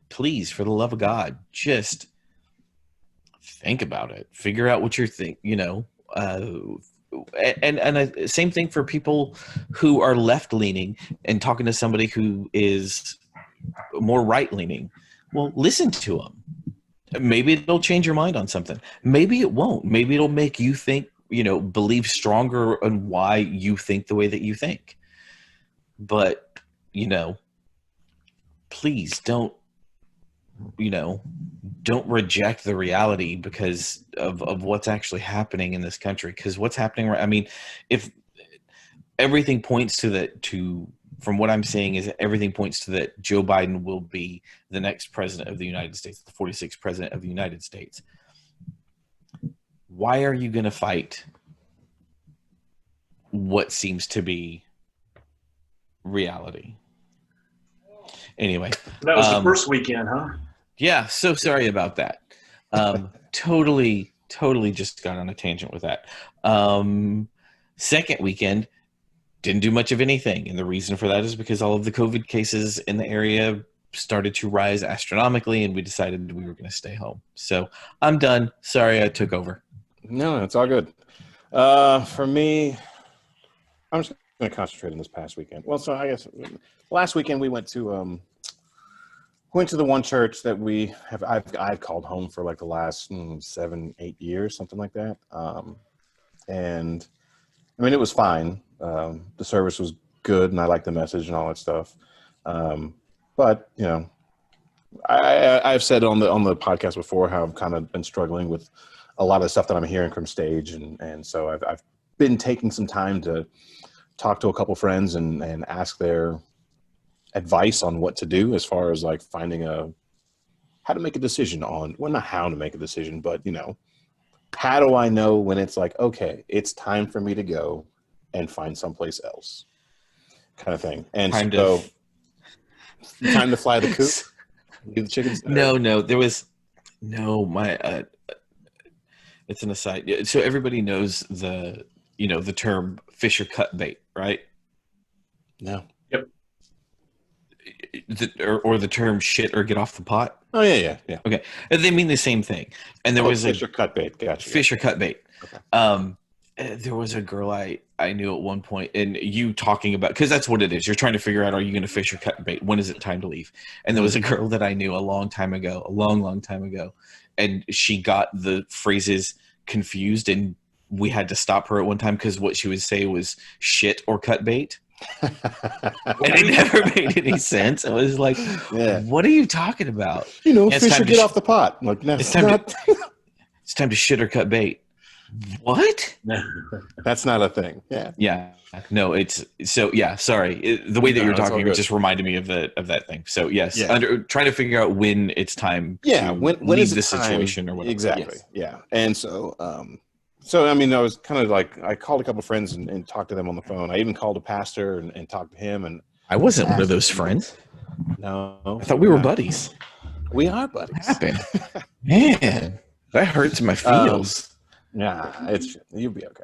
please, for the love of God, just think about it. Figure out what you're and same thing for people who are left-leaning and talking to somebody who is more right-leaning. Well, listen to them. Maybe it'll change your mind on something. Maybe it won't. Maybe it'll make you think, believe stronger in why you think the way that you think. But, please don't reject the reality because of what's actually happening in this country. Because what's happening, if everything points to from what I'm seeing is that everything points to that Joe Biden will be the next president of the United States, the 46th president of the United States. Why are you going to fight what seems to be reality? Anyway, That was the first weekend, huh? yeah, so sorry about that. Totally just got on a tangent with that. Second weekend, didn't do much of anything. And the reason for that is because all of the COVID cases in the area started to rise astronomically, and we decided we were going to stay home. So I'm done. Sorry I took over. No, it's all good. For me, I'm just going to concentrate on this past weekend. Well, so I guess last weekend we went to the one church that I've called home for like the last 7-8 years, something like that. And I mean, it was fine. The service was good, and I liked the message and all that stuff. But you know, I've said on the podcast before how I've kind of been struggling with a lot of the stuff that I'm hearing from stage, and so I've been taking some time to talk to a couple friends and ask their advice on what to do as far as like finding how to make a decision on, well, not how to make a decision, but you know, how do I know when it's like, okay, it's time for me to go and find someplace else, kind of thing. And time to fly the coop. Leave the chickens. No, there was my. It's an aside. So everybody knows the term Fisher cut bait, right? No. Yep. Or the term shit or get off the pot. Oh yeah. Okay, they mean the same thing. And there was Fisher cut bait. Gotcha. Fisher cut bait. Okay. There was a girl I knew at one point, and you talking about, because that's what it is. You're trying to figure out, are you going to fish or cut bait? When is it time to leave? And there was a girl that I knew a long time ago, and she got the phrases confused, and we had to stop her at one time because what she would say was shit or cut bait. And it never made any sense. I was like, what are you talking about? You know, fish or get off the pot. I'm like, no, it's time to shit or cut bait. What? That's not a thing. Yeah. No, it's so sorry. The way that you're talking just reminded me of that thing. So yes, trying to figure out when it's time to when leave is the situation or whatever. Exactly. Yes. Yeah. And so I mean, I was kind of like, I called a couple of friends and talked to them on the phone. I even called a pastor and talked to him. And I wasn't one of those friends. No, I thought we were buddies. We are buddies. What happened? Man, that hurts my feels. Yeah, you'll be okay.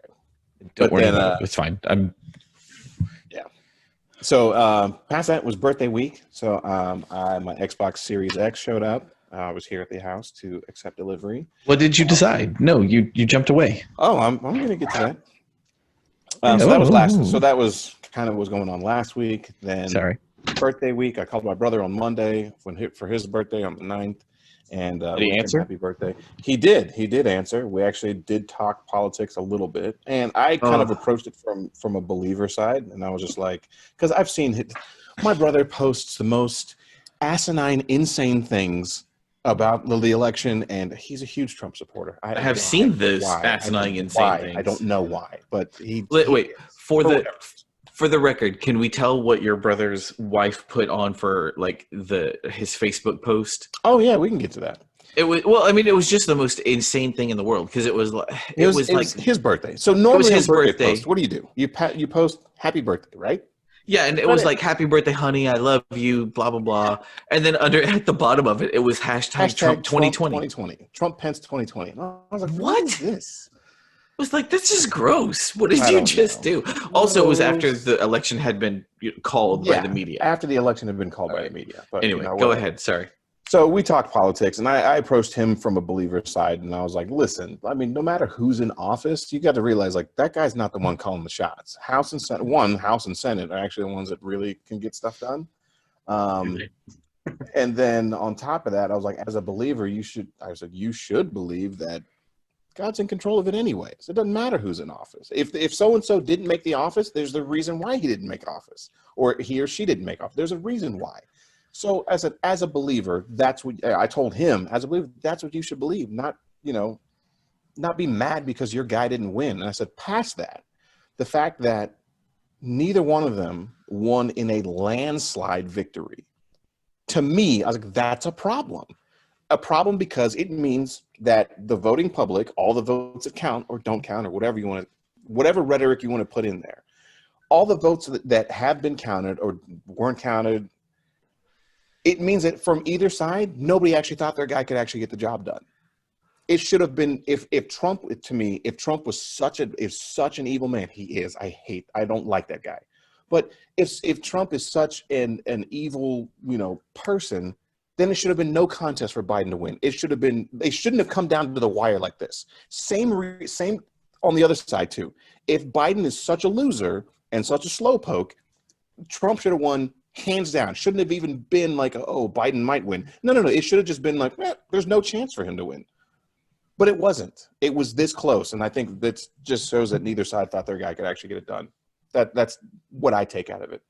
Don't worry about it. It's fine. So past that was birthday week. So my Xbox Series X showed up. I was here at the house to accept delivery. What did you decide? No, you jumped away. Oh, I'm going to get to that. So that was last. So that was kind of what was going on last week. Then birthday week, I called my brother on Monday for his birthday on the 9th. And did he answer? Happy birthday. He did answer. We actually did talk politics a little bit, and I kind of approached it from a believer side, and I was just like, because I've seen my brother posts the most asinine, insane things about the election, and he's a huge Trump supporter. I have seen this asinine, insane things. I don't know why, but For the record, can we tell what your brother's wife put on for like his Facebook post? Oh yeah, we can get to that. It was just the most insane thing in the world because it was his birthday. So normally his birthday post, what do? You post happy birthday, right? Yeah, and it was like happy birthday, honey, I love you, blah blah blah. And then at the bottom of it was hashtag Trump 2020. Trump Pence 2020. And I was like, what is this? I was like, this is gross. What did you just do? Also, it was after the election had been called by the media. After the election had been called by the media. But anyway, go ahead. Sorry. So we talked politics, and I approached him from a believer side, and I was like, listen, I mean, no matter who's in office, you got to realize, like, that guy's not the one calling the shots. House and Senate are actually the ones that really can get stuff done. And then on top of that, I was like, as a believer, you should believe that God's in control of it anyways. It doesn't matter who's in office. If so-and-so didn't make the office, there's the reason why he didn't make office, or he or she didn't make office. There's a reason why. So as a believer, that's what I told him. As a believer, that's what you should believe, not be mad because your guy didn't win. And I said, past that, the fact that neither one of them won in a landslide victory. To me, I was like, that's a problem. A problem because it means that the voting public, all the votes that count or don't count or whatever you want to, whatever rhetoric you want to put in there, all the votes that have been counted or weren't counted, it means that from either side, nobody actually thought their guy could actually get the job done. It should have been if Trump, to me, if Trump was such an evil man, he is. I don't like that guy. But if Trump is such an evil, person, then it should have been no contest for Biden to win. It should have been, they shouldn't have come down to the wire like this. Same on the other side too. If Biden is such a loser and such a slowpoke, Trump should have won hands down. Shouldn't have even been like, oh, Biden might win. No. It should have just been like, there's no chance for him to win. But it wasn't. It was this close. And I think that just shows that neither side thought their guy could actually get it done. That's what I take out of it.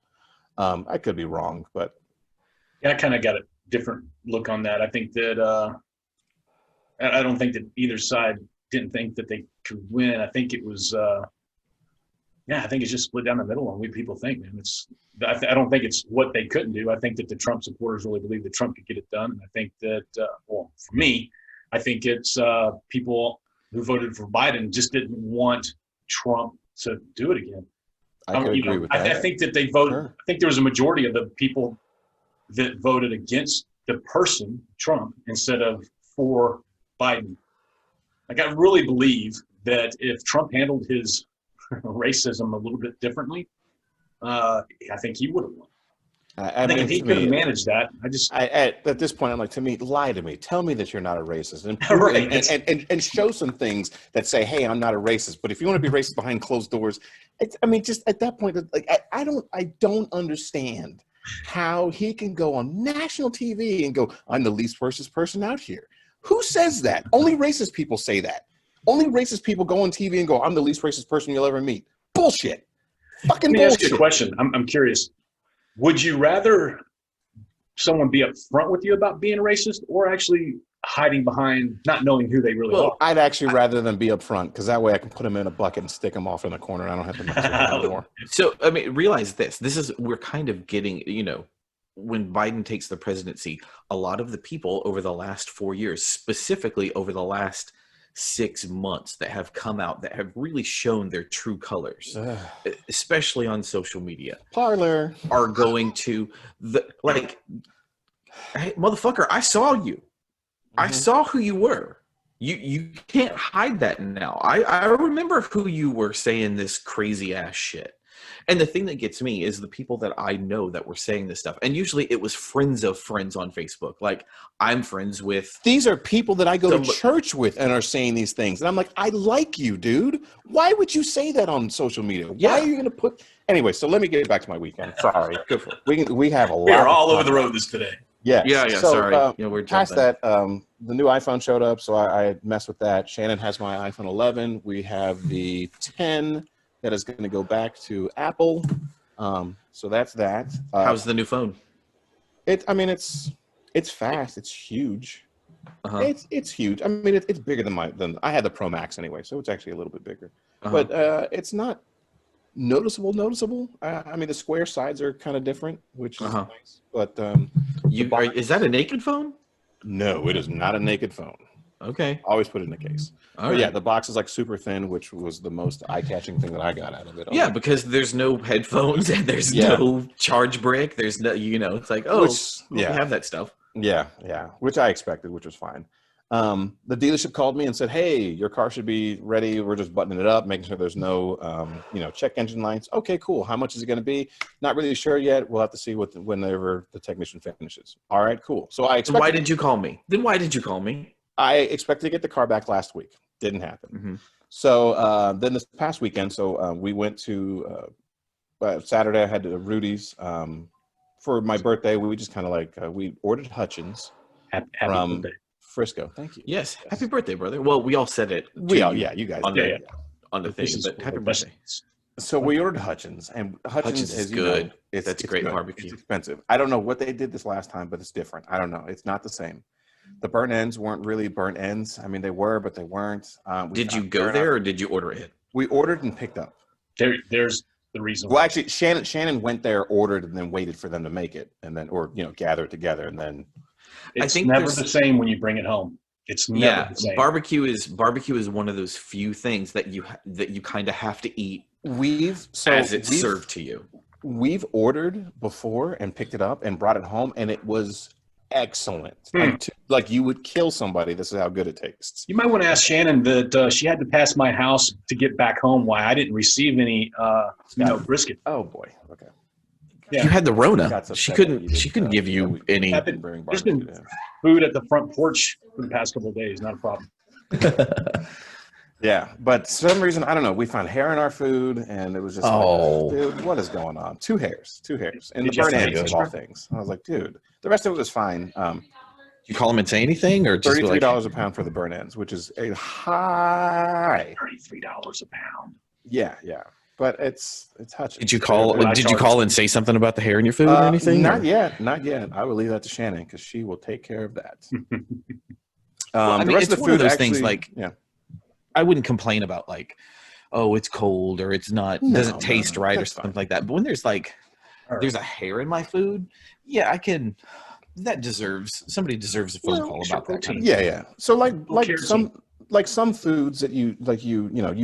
I could be wrong, but. Yeah, I kind of got a different look on that. I think that I don't think that either side didn't think that they could win. I think it was, I think it's just split down the middle on what people think, man. I don't think it's what they couldn't do. I think that the Trump supporters really believe that Trump could get it done. And I think that, for me, I think it's people who voted for Biden just didn't want Trump to do it again. I could agree with that. I think that they voted. Sure. I think there was a majority of the people that voted against the person Trump instead of for Biden. Like, I really believe that if Trump handled his racism a little bit differently, I think he would have won. I think if he could have managed that, at this point, I'm like, to me, lie to me. Tell me that you're not a racist, right. and show some things that say, hey, I'm not a racist. But if you want to be racist behind closed doors, just at that point, like, I don't understand how he can go on national TV and go, I'm the least racist person out here. Who says that? Only racist people say that. Only racist people go on TV and go, I'm the least racist person you'll ever meet. Bullshit. Fucking bullshit. Let me ask you a question. I'm curious. Would you rather someone be upfront with you about being racist or actually hiding behind not knowing who they really are? I'd actually rather than be upfront, because that way I can put them in a bucket and stick them off in the corner and I don't have to mess with them anymore. So, realize this. We're kind of getting, when Biden takes the presidency, a lot of the people over the last 4 years, specifically over the last 6 months, that have come out that have really shown their true colors, especially on social media, Parlor, are going to hey, motherfucker, I saw you. Mm-hmm. I saw who you were. You can't hide that now. I remember who you were saying this crazy ass shit. And the thing that gets me is the people that I know that were saying this stuff. And usually it was friends of friends on Facebook. Like, I'm friends with. These are people that I go to church with and are saying these things. And I'm like, I like you, dude. Why would you say that on social media? Why are you going to put. Anyway, so let me get back to my weekend. Sorry. We have a lot. We're all over the road this today. Yeah. Yeah. So, sorry. We're past that. The new iPhone showed up, so I messed with that. Shannon has my iPhone 11. We have the 10. That is going to go back to Apple. So that's that. How's the new phone? It's fast. It's huge. Uh-huh. It's huge. I mean, it's bigger than I had the Pro Max anyway, so it's actually a little bit bigger. Uh-huh. But it's not noticeable. I mean, the square sides are kind of different, which is nice. But is that a naked phone? No, it is not a naked phone. Okay. Always put it in a case. All right. Yeah, the box is like super thin, which was the most eye-catching thing that I got out of it. Yeah, because there's no headphones and there's no charge brick. There's no, it's like, we have that stuff. Yeah, which I expected, which was fine. The dealership called me and said, hey, your car should be ready. We're just buttoning it up, making sure there's no, check engine lights. Okay, cool. How much is it going to be? Not really sure yet. We'll have to see whenever the technician finishes. All right, cool. So I expected. Why did you call me? Why did you call me? I expected to get the car back last week. Didn't happen. Mm-hmm. So then this past weekend, we went to Saturday. I had Rudy's for my birthday. We just kind of we ordered Hutchins from Frisco. Thank you. Yes, happy birthday, brother. Well, we all said it. You guys on the thing, but happy birthday. So we ordered Hutchins, and Hutchins is good. That's great good. barbecue. It's expensive. I don't know what they did this last time, but it's different. I don't know. It's not the same. The burnt ends weren't really burnt ends. I mean, they were, but they weren't. Did you go there or did you order it? We ordered and picked up. There's the reason. Well, actually, Shannon went there, ordered, and then waited for them to make it, and then, or gather it together, and then. It's think never there's- the same when you bring it home. It's never the same. barbecue is one of those few things that you kind of have to eat as it's served to you. We've ordered before and picked it up and brought it home, and it was excellent. Like you would kill somebody. This is how good it tastes. You might want to ask Shannon that she had to pass my house to get back home. Why I didn't receive any, brisket. Oh boy. Okay. Yeah. You had the Rona. Got She upset that you couldn't. She did, couldn't give you that we- any. I've been- Bring There's barbecue been in. food at the front porch for the past couple of days. Not a problem. Yeah, but for some reason, I don't know. We found hair in our food, and it was just Oh. like, dude, what is going on? Two hairs, and Did the you have burn to ends make of all extra? things. I was like, dude, the rest of it was fine. You call them and say anything, or just be like, $33 a pound for the burn ends, which is a high. $33 a pound. Yeah, but it's touching. Did you call? Did I Did you charge- call and say something about the hair in your food or anything? Not or- yet, not yet. I will leave that to Shannon because she will take care of that. I The mean, rest it's one of those things, actually- like- yeah. I wouldn't complain about like, oh, it's cold or it's not No, doesn't taste no, right or that's something fine. like that. But when there's like Or- there's a hair in my food, yeah, I can. Somebody deserves a phone Well, call extra about that. Kind of Yeah. So like carotene. some foods that you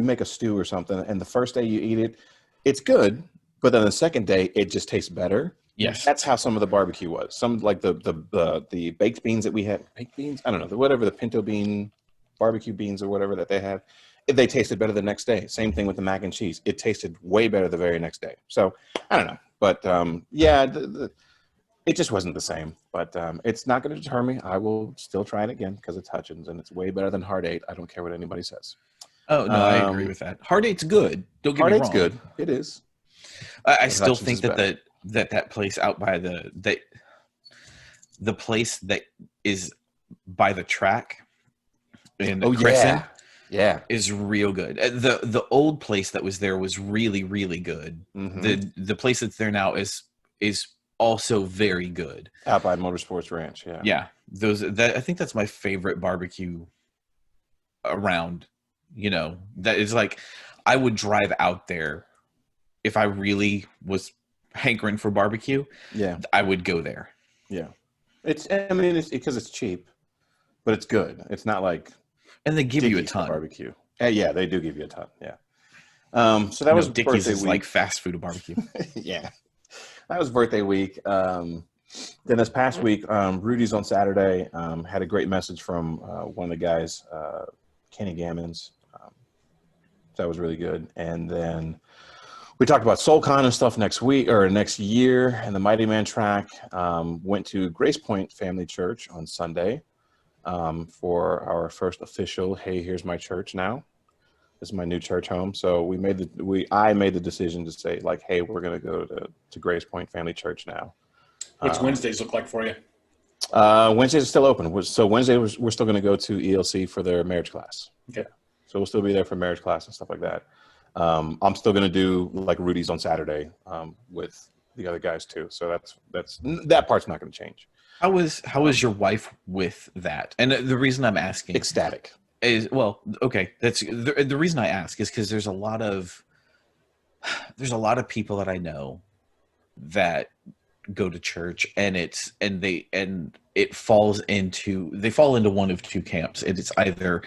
make a stew or something, and the first day you eat it, it's good, but then the second day it just tastes better. Yes. That's how some of the barbecue was. Some like the baked beans that we had, baked beans, I don't know, whatever, the pinto bean, barbecue beans or whatever that they had, they tasted better the next day. Same thing with the mac and cheese. It tasted way better the very next day. So I don't know, but it just wasn't the same. But it's not going to deter me. I will still try it again because it's Hutchins and it's way better than Hard Eight. I don't care what anybody says. Oh no, I agree with that. Hard Eight's good. Don't get Hard me Eight's wrong. good. It is. I still Hutchins think is that better. that place out by the place that is by the track in Crescent Yeah. is real good. The old place that was there was really good. Mhm. The place that's there now is also very good. Out by Motorsports Ranch. Yeah. Yeah, I think that's my favorite barbecue around. That is like I would drive out there if I really was hankering for barbecue. Yeah. I would go there. Yeah. It's because it's cheap, but it's good. It's not like And they give you a Dickies for ton. barbecue. Yeah, they do give you a ton. Yeah. So that was Dickies birthday is week. like fast food barbecue. Yeah, that was birthday week. Then this past week, Rudy's on Saturday had a great message from one of the guys, Kenny Gammons. That was really good. And then we talked about SoulCon and stuff next year, and the Mighty Man track. Went to Grace Point Family Church on Sunday for our first official. Hey, here's my church now. This is my new church home. So I made the decision to say like, hey, we're gonna go to Grace Point Family Church now. What's Wednesdays look like for you? Wednesdays are still open. So Wednesday we're still gonna go to ELC for their marriage class. Okay. So we'll still be there for marriage class and stuff like that. I'm still gonna do like Rudy's on Saturday with the other guys too. So that part's not gonna change. How was your wife with that? And the reason I'm asking Ecstatic. is, well, okay, that's the reason I ask is because there's a lot of people that I know that go to church and they fall into one of two camps. It's either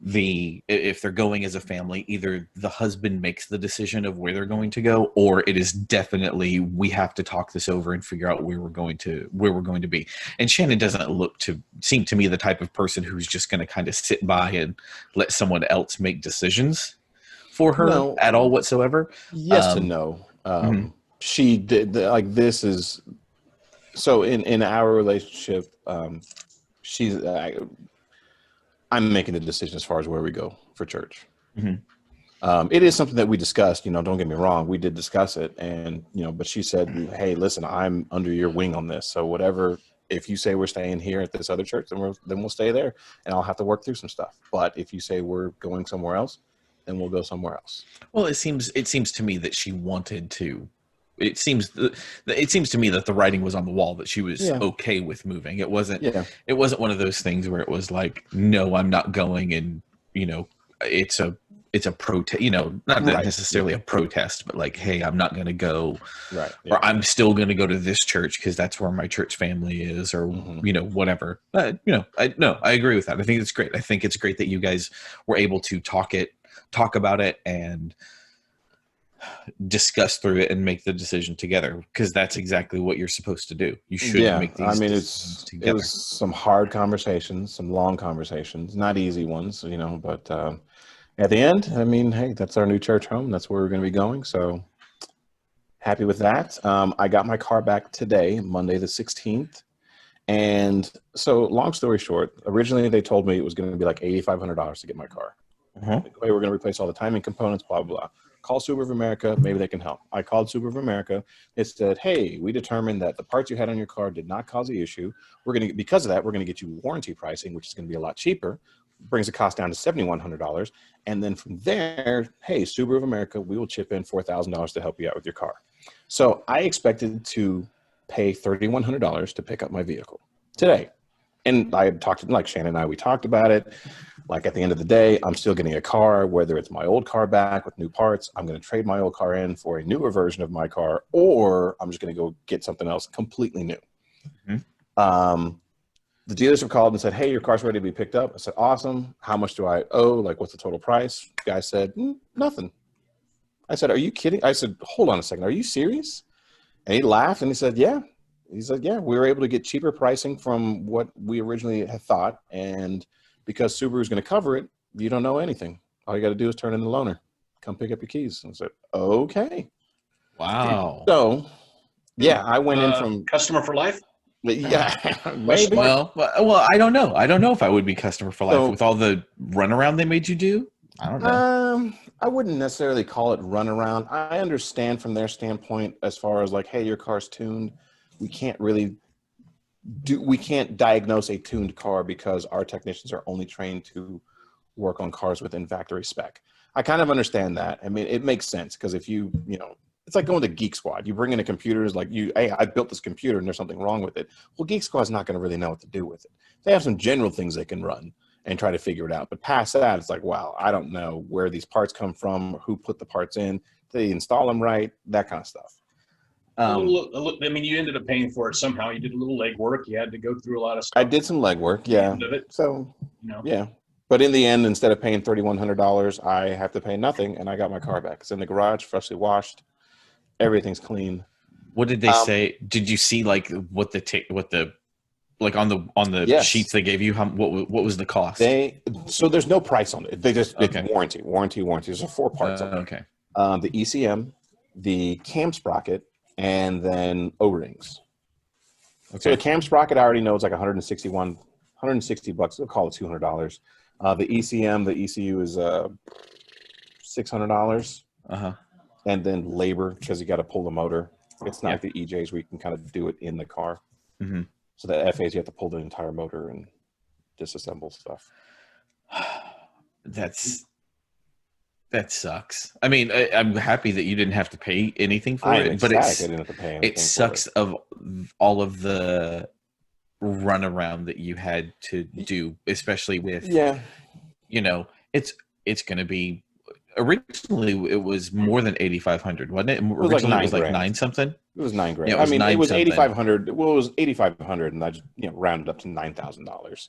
if they're going as a family, either the husband makes the decision of where they're going to go, or it is definitely we have to talk this over and figure out where we're going to be. And Shannon doesn't seem to me the type of person who's just going to kind of sit by and let someone else make decisions for her No. at all whatsoever. Yes and no. Mhm. She did like this is so in our relationship. I'm making the decision as far as where we go for church. Mhm. It is something that we discussed. Don't get me wrong, we did discuss it, and but she said, "Hey, listen, I'm under your wing on this. So whatever. If you say we're staying here at this other church, then we'll stay there, and I'll have to work through some stuff. But if you say we're going somewhere else, then we'll go somewhere else." Well, it seems to me that she wanted to. It seems to me that the writing was on the wall that she was Yeah. okay with moving. It wasn't. Yeah. It wasn't one of those things where it was like, no, I'm not going, and it's it's a protest, you know, not Right. necessarily a protest, but like, hey, I'm not going to go, Right. or I'm still going to go to this church because that's where my church family is, or Mhm. you know, whatever. You know, I agree with that. I think it's great. I think it's great that you guys were able to talk about it, and discuss through it and make the decision together, because that's exactly what you're supposed to do. You should Yeah, make I these mean, decisions it together. was some hard conversations, some long conversations, not easy ones, you know, but at the end, I mean, hey, that's our new church home. That's where we're going to be going. So happy with that. I got my car back today, Monday the 16th. And so long story short, originally they told me it was going to be like $8,500 to get my car. Uh-huh. Like, hey, we're going to replace all the timing components, blah, blah, blah. Call Subaru of America. Maybe they can help. I called Subaru of America. It said, hey, we determined that the parts you had on your car did not cause the issue. Because of that, we're going to get you warranty pricing, which is going to be a lot cheaper. Brings the cost down to $7,100. And then from there, hey, Subaru of America, we will chip in $4,000 to help you out with your car. So I expected to pay $3,100 to pick up my vehicle today. And I had talked to, like Shannon and I, we talked about it. Like at the end of the day, I'm still getting a car, whether it's my old car back with new parts, I'm going to trade my old car in for a newer version of my car, or I'm just going to go get something else completely new. Mm-hmm. The dealership called and said, hey, your car's ready to be picked up. I said, awesome. How much do I owe? Like, what's the total price? The guy said, nothing. I said, are you kidding? I said, hold on a second. Are you serious? And he laughed and he said, yeah. He said, yeah, we were able to get cheaper pricing from what we originally had thought. And because Subaru is going to cover it, you don't know anything. All you got to do is turn in the loaner. Come pick up your keys. And I said, okay. Wow. So, yeah, I went in from customer for life. Yeah, maybe. Well, I don't know. I don't know if I would be customer for life So- with all the runaround they made you do. I don't know. I wouldn't necessarily call it runaround. I understand from their standpoint as far as like, hey, your car's tuned. We can't diagnose a tuned car because our technicians are only trained to work on cars within factory spec. I kind of understand that. I mean, it makes sense because if you know, it's like going to Geek Squad. You bring in a computer, is like hey, I built this computer and there's something wrong with it. Well, Geek Squad's not going to really know what to do with it. They have some general things they can run and try to figure it out. But past that, it's like, wow, I don't know where these parts come from, who put the parts in, did they install them right, that kind of stuff. I mean, you ended up paying for it somehow. You did a little legwork. You had to go through a lot of stuff. I did some legwork, yeah. End of it, So, you know. yeah. But in the end, instead of paying $3,100, I have to pay nothing, and I got my car back. It's in the garage, freshly washed. Everything's clean. What did they say? Did you see like what the like on the Yes. sheets they gave you? What was the cost? So there's no price on it. They just Okay. it's warranty. There's 4 parts on it. Okay. The ECM, the cam sprocket, and then O-rings. So the Okay. cam sprocket I already know is like $160. We'll call it $200. The ECM, the ECU is $600, Uh-huh. and then labor because you got to pull the motor. It's not Yeah. like the EJs where you can kind of do it in the car. Mm-hmm. So the FAs you have to pull the entire motor and disassemble stuff. That sucks. I mean, I'm happy that you didn't have to pay anything for I am it, but ecstatic I didn't have to pay anything it for sucks of all of the runaround that you had to do, especially with Yeah. you know, it's going to be. Originally, it was more than 8,500, wasn't it? was like Originally, it was like $9,000. 9 something. It was $9,000. Yeah, it was I mean, it nine was something. 8,500. Well, it was 8,500, and I just rounded up to $9,000.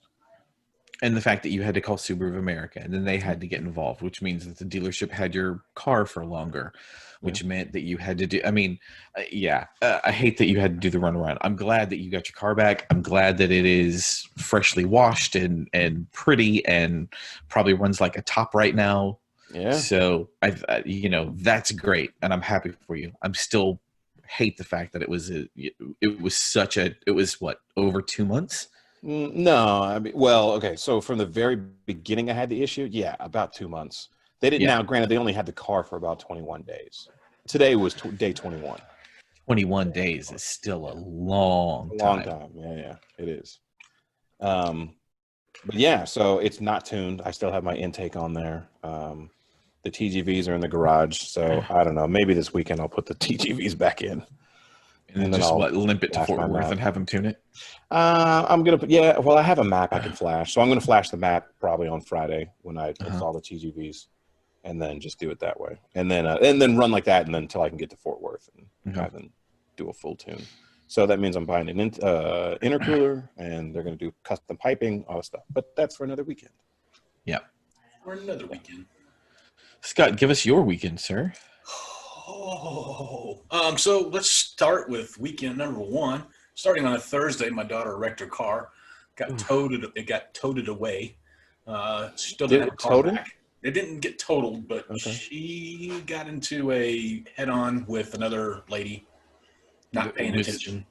And the fact that you had to call Subaru of America, and then they had to get involved, which means that the dealership had your car for longer, which meant that you had to do. I mean, I hate that you had to do the runaround. I'm glad that you got your car back. I'm glad that it is freshly washed and pretty, and probably runs like a top right now. Yeah. So that's great, and I'm happy for you. I'm still hate the fact that it was what, over 2 months. No, I mean, well, okay. So from the very beginning, I had the issue. Yeah, about 2 months. They didn't. Yeah. Now, granted, they only had the car for about 21 days. Today was day 21. 21 days is still a long Long time. time. Yeah, it is. But yeah, so it's not tuned. I still have my intake on there. The TGVs are in the garage, so I don't know. Maybe this weekend I'll put the TGVs back in. And then then just I'll limp it to flash Fort my Worth map. and have them tune it. I'm gonna put. Yeah, well, I have a map I can flash, so I'm gonna flash the map probably on Friday when I install the TGVs, and then just do it that way, and then run like that, and then until I can get to Fort Worth and then do a full tune. So that means I'm buying an intercooler, and they're going to do custom piping, all this stuff. But that's for another weekend. Yeah. For another weekend. Scott, give us your weekend, sir. So let's start with weekend number one. Starting on a Thursday, my daughter wrecked her car. Got totaled. It got totaled away. She still didn't have a car back. It didn't get totaled, but she got into a head-on with another lady, not paying attention.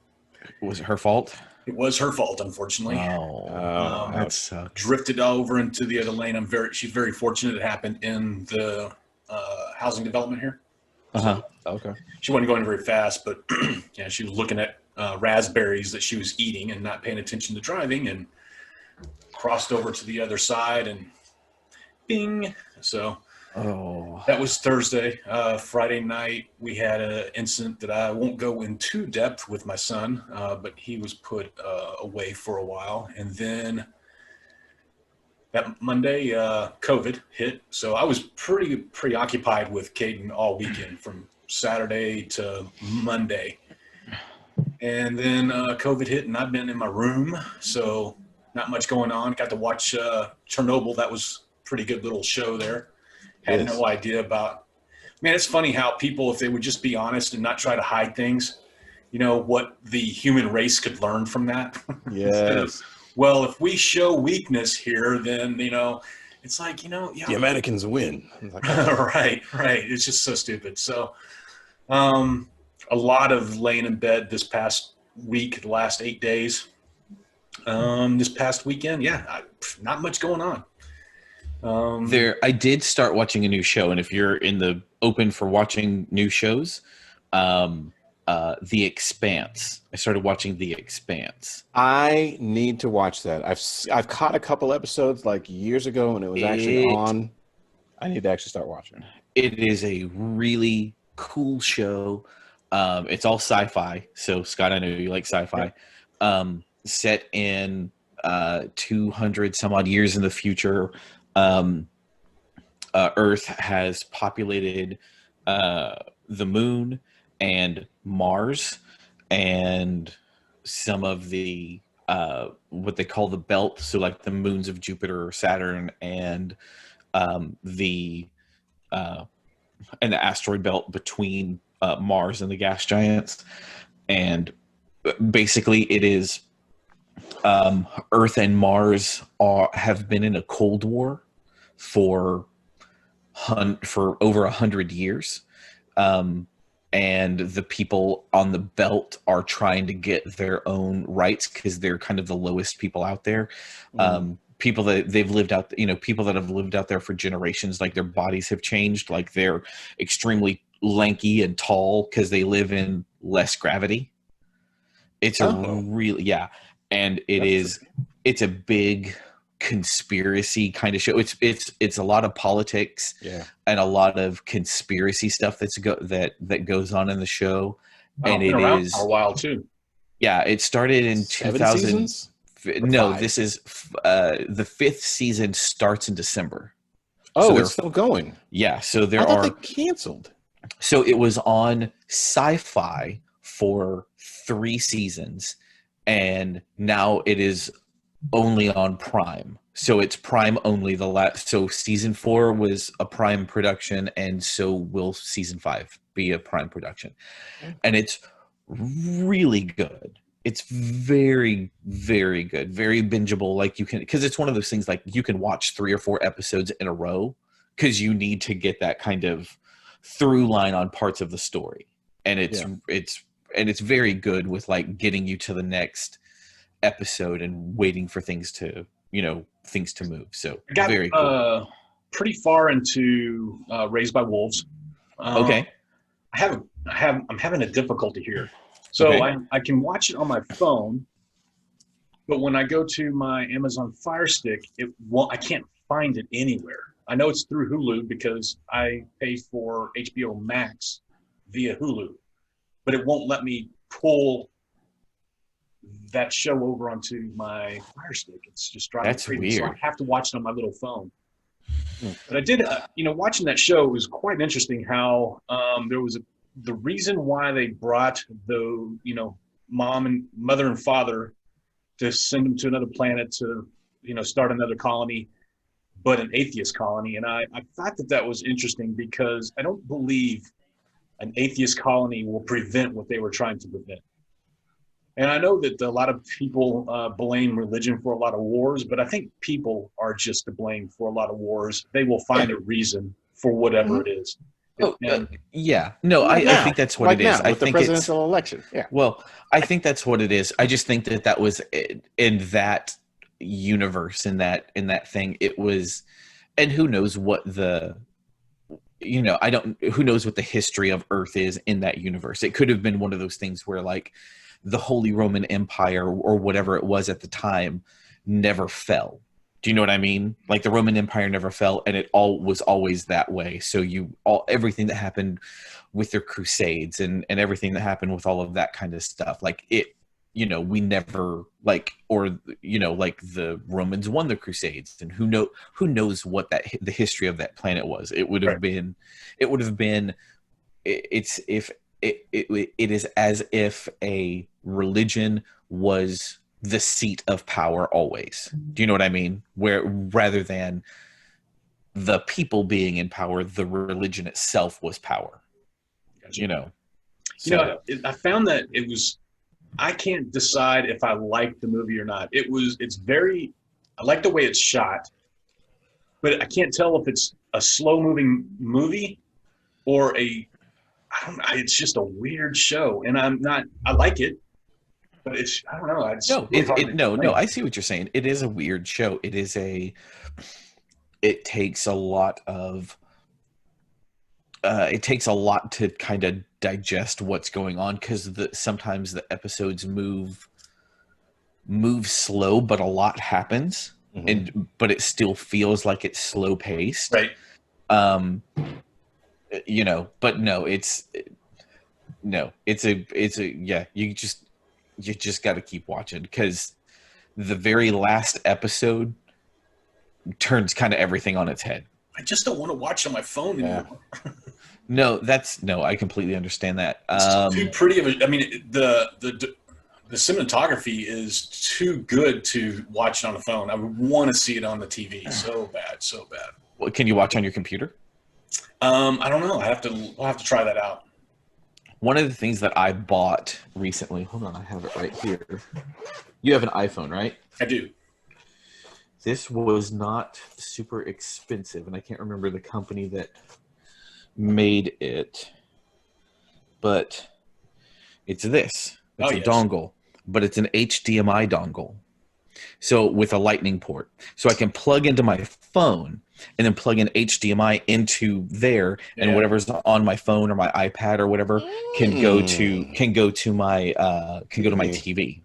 Was it her fault? It was her fault, unfortunately. That sucks. Drifted over into the other lane. She's very fortunate it happened in the housing development here. Okay. She wasn't going very fast, but yeah, she was looking at raspberries that she was eating and not paying attention to driving, and crossed over to the other side and bing. So that was Thursday. Friday night, we had an incident that I won't go into depth with my son, but he was put away for a while. And then that Monday, COVID hit. So I was pretty preoccupied with Caden all weekend from Saturday to Monday. And then COVID hit, and I've been in my room. So not much going on. Got to watch Chernobyl. That was a pretty good little show there. Had no idea about, man, it's funny how people, if they would just be honest and not try to hide things, what the human race could learn from that. Yes. Well, if we show weakness here, then, it's like, the Americans win. Right. It's just so stupid. So a lot of laying in bed this past week, the last 8 days. This past weekend, not much going on. I did start watching a new show, and if you're in the open for watching new shows, The Expanse. I started watching The Expanse. I need to watch that. I've caught a couple episodes like years ago, and it was actually on. I need to actually start watching. It is a really cool show. It's all sci-fi. So Scott, I know you like sci-fi. Set in 200 some odd years in the future. Earth has populated the moon and Mars and some of the what they call the belt, so like the moons of Jupiter or Saturn, and the asteroid belt between Mars and the gas giants. And basically it is Earth and Mars have been in a Cold War for over 100 years. And the people on the belt are trying to get their own rights because they're kind of the lowest people out there. People that they've lived out, people that have lived out there for generations, like their bodies have changed. Like they're extremely lanky and tall because they live in less gravity. It's a really, and it's a big conspiracy kind of show. It's a lot of politics and a lot of conspiracy stuff that goes on in the show. And it is for a while too. Yeah, it started in 2000. No, this is the 5th season starts in December. Oh, so it's still going. Yeah, so I thought they canceled. So it was on Sci-Fi for 3 seasons, and now it is only on Prime. So it's Prime only. So season 4 was a Prime production, and so will season 5 be a Prime production. And it's really good. It's very, very good, very bingeable. Like because it's one of those things like you can watch 3 or 4 episodes in a row because you need to get that kind of through line on parts of the story. And it's very good with like getting you to the next episode and waiting for things to move. So I got very cool. Pretty far into Raised by Wolves. Okay. I'm having a difficulty here. So Okay. I can watch it on my phone, but when I go to my Amazon Fire Stick, I can't find it anywhere. I know it's through Hulu because I pay for HBO Max via Hulu, but it won't let me pull that show over onto my Fire Stick. It's just driving me That's crazy. So I weird. have to watch it on my little phone. But I did, watching that show, it was quite interesting how there was the reason why they brought the, mother and father to send them to another planet to, start another colony, but an atheist colony. And I thought that was interesting because I don't believe an atheist colony will prevent what they were trying to prevent. And I know that a lot of people blame religion for a lot of wars, but I think people are just to blame for a lot of wars. They will find a reason for whatever it is. Oh, yeah. No, I think that's what like it is. now, I with the think presidential election. Yeah. well, I think that's what it is. I just think that was in that universe, in that thing. It was, and who knows what who knows what the history of Earth is in that universe. It could have been one of those things where like the Holy Roman Empire or whatever it was at the time never fell. Do you know what I mean? Like the Roman Empire never fell, and it all was always that way. So everything that happened with their crusades and everything that happened with all of that kind of stuff, like it, we never like the Romans won the crusades, and who knows what the history of that planet was. It would have been, it is as if a religion was the seat of power always. Do you know what I mean? Where rather than the people being in power, the religion itself was power. Gotcha. So, I found that it was, I can't decide if I like the movie or not. I like the way it's shot, but I can't tell if it's a slow moving movie or it's just a weird show. And I like it, but I don't know. I see what you're saying. It is a weird show. It takes a lot to kind of digest what's going on, because sometimes the episodes move slow, but a lot happens, but it still feels like it's slow paced. Right. But you just got to keep watching, because the very last episode turns kind of everything on its head. I just don't want to watch on my phone anymore. No, I completely understand that. It's too pretty of a. I mean, the cinematography is too good to watch on a phone. I would want to see it on the TV so bad. Well, can you watch on your computer? I don't know. I'll have to try that out. One of the things that I bought recently. Hold on, I have it right here. You have an iPhone, right? I do. This was not super expensive, and I can't remember the company that made it, but it's this. It's a dongle, but it's an HDMI dongle. So with a lightning port. So I can plug into my phone and then plug in HDMI into there, and whatever's on my phone or my iPad or whatever can go to my TV.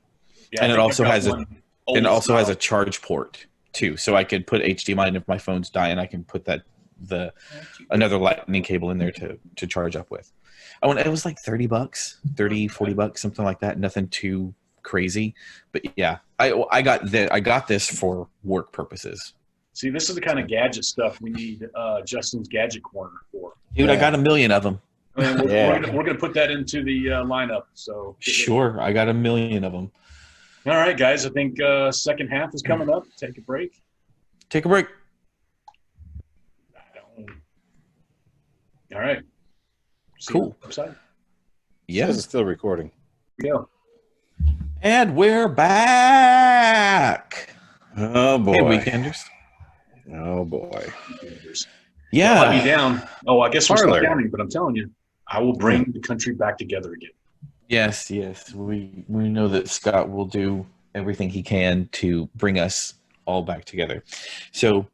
Yeah, and it also has a charge port too. So I could put HDMI, and if my phone's dying, I can put another lightning cable in there to charge up with. It was like $30, $40, something like that. Nothing too crazy, but yeah, I got this for work purposes. See, this is the kind of gadget stuff we need Justin's Gadget Corner for. Dude, I got 1 million of them. I mean, we're gonna put that into the lineup. So sure, I got 1 million of them. All right, guys. I think second half is coming up. Take a break. Take a break. All right. Cool. Yeah, this is still recording. Here we go. And we're back. Oh boy. Hey, Weekenders. Oh boy. Yeah. Don't let me down. Oh, I guess we're still Parlor. counting, but I'm telling you, I will bring the country back together again. Yes. We know that Scott will do everything he can to bring us all back together. So,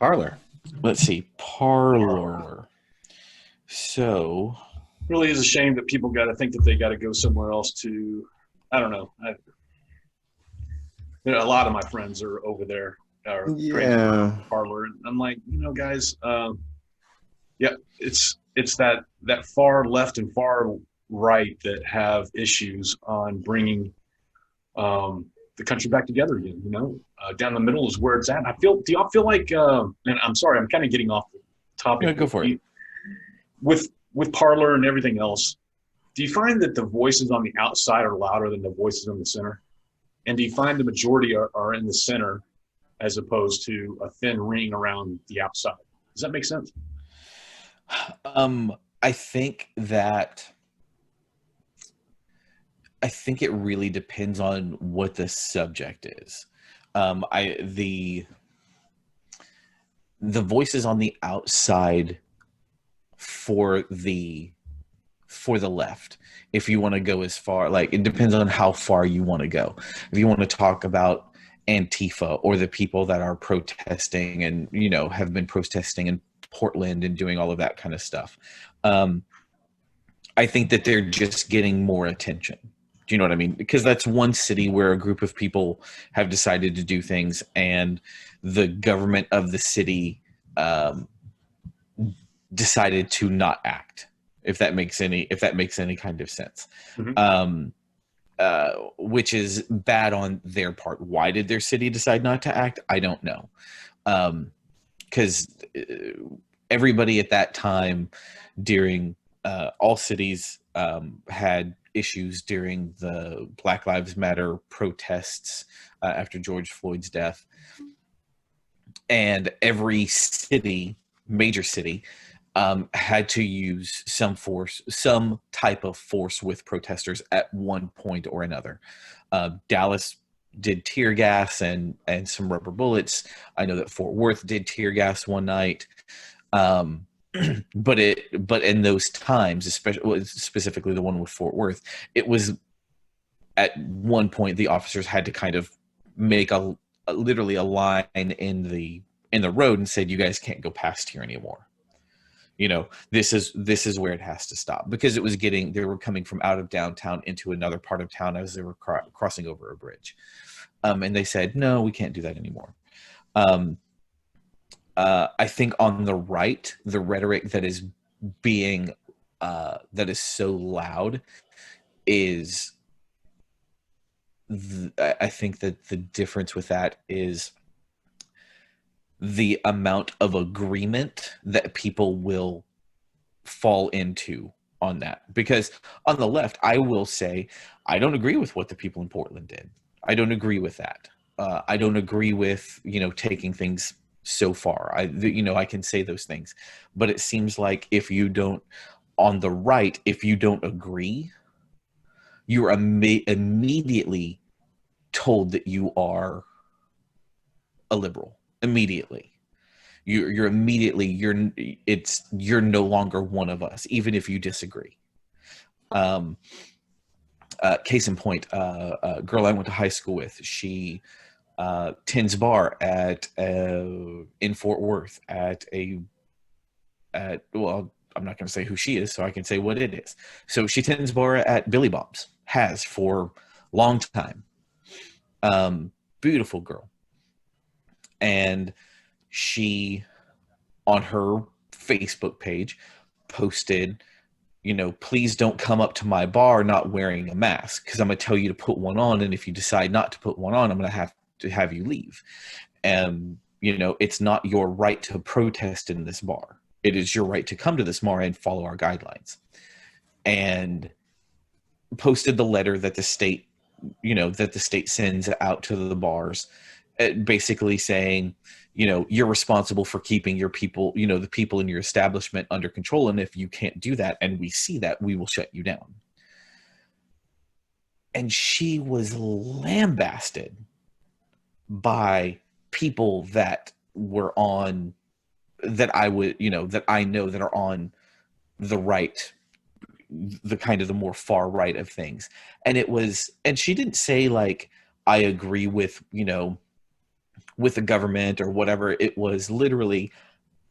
Parlor. let's see. Parlor. So, Really is a shame that people got to think that they got to go somewhere else to. I don't know. A lot of my friends are over there. Parlor. And I'm like, guys. It's that far left and far right that have issues on bringing the country back together again. Down the middle is where it's at. Do y'all feel like? And I'm sorry, I'm kind of getting off the topic. Yeah, go for it. With Parler and everything else, do you find that the voices on the outside are louder than the voices in the center? And do you find the majority are in the center as opposed to a thin ring around the outside? Does that make sense? I think it really depends on what the subject is. The voices on the outside for the left, if you want to go as far, like, it depends on how far you want to go. If you want to talk about Antifa or the people that are protesting and, have been protesting in Portland and doing all of that kind of stuff, I think that they're just getting more attention. Do you know what I mean? Because that's one city where a group of people have decided to do things, and the government of the city decided to not act. If that makes any kind of sense. Mm-hmm. Which is bad on their part. Why did their city decide not to act? I don't know. Because everybody at that time, during all cities had issues during the Black Lives Matter protests after George Floyd's death. And every city, major city, had to use some type of force with protesters at one point or another. Dallas did tear gas and some rubber bullets. I know that Fort Worth did tear gas one night. But in those times, especially specifically the one with Fort Worth, it was at one point the officers had to kind of make literally a line in the road and said, "You guys can't go past here anymore. This is where it has to stop," because they were coming from out of downtown into another part of town as they were crossing over a bridge. And they said, "No, we can't do that anymore." I think on the right, the rhetoric that is so loud is, I think that the difference with that is the amount of agreement that people will fall into on that. Because on the left, I will say, I don't agree with what the people in Portland did. I don't agree with that. I don't agree with, taking things so far. I can say those things, but it seems like on the right, if you don't agree, you're immediately told that you are a liberal. Immediately, you're no longer one of us, even if you disagree. Case in point, a girl I went to high school with, she tends bar in Fort Worth well, I'm not going to say who she is, so I can say what it is. So she tends bar at Billy Bob's, has for a long time. Beautiful girl. And she, on her Facebook page, posted, "Please don't come up to my bar not wearing a mask, because I'm going to tell you to put one on. And if you decide not to put one on, I'm going to have you leave. And, it's not your right to protest in this bar. It is your right to come to this bar and follow our guidelines." And posted the letter that the state sends out to the bars, basically saying, you're responsible for keeping your people, the people in your establishment under control. And if you can't do that, and we see that, we will shut you down. And she was lambasted by people that were that I know that are on the right, the kind of the more far right of things. And she didn't say like, I agree with, with the government or whatever. It was literally,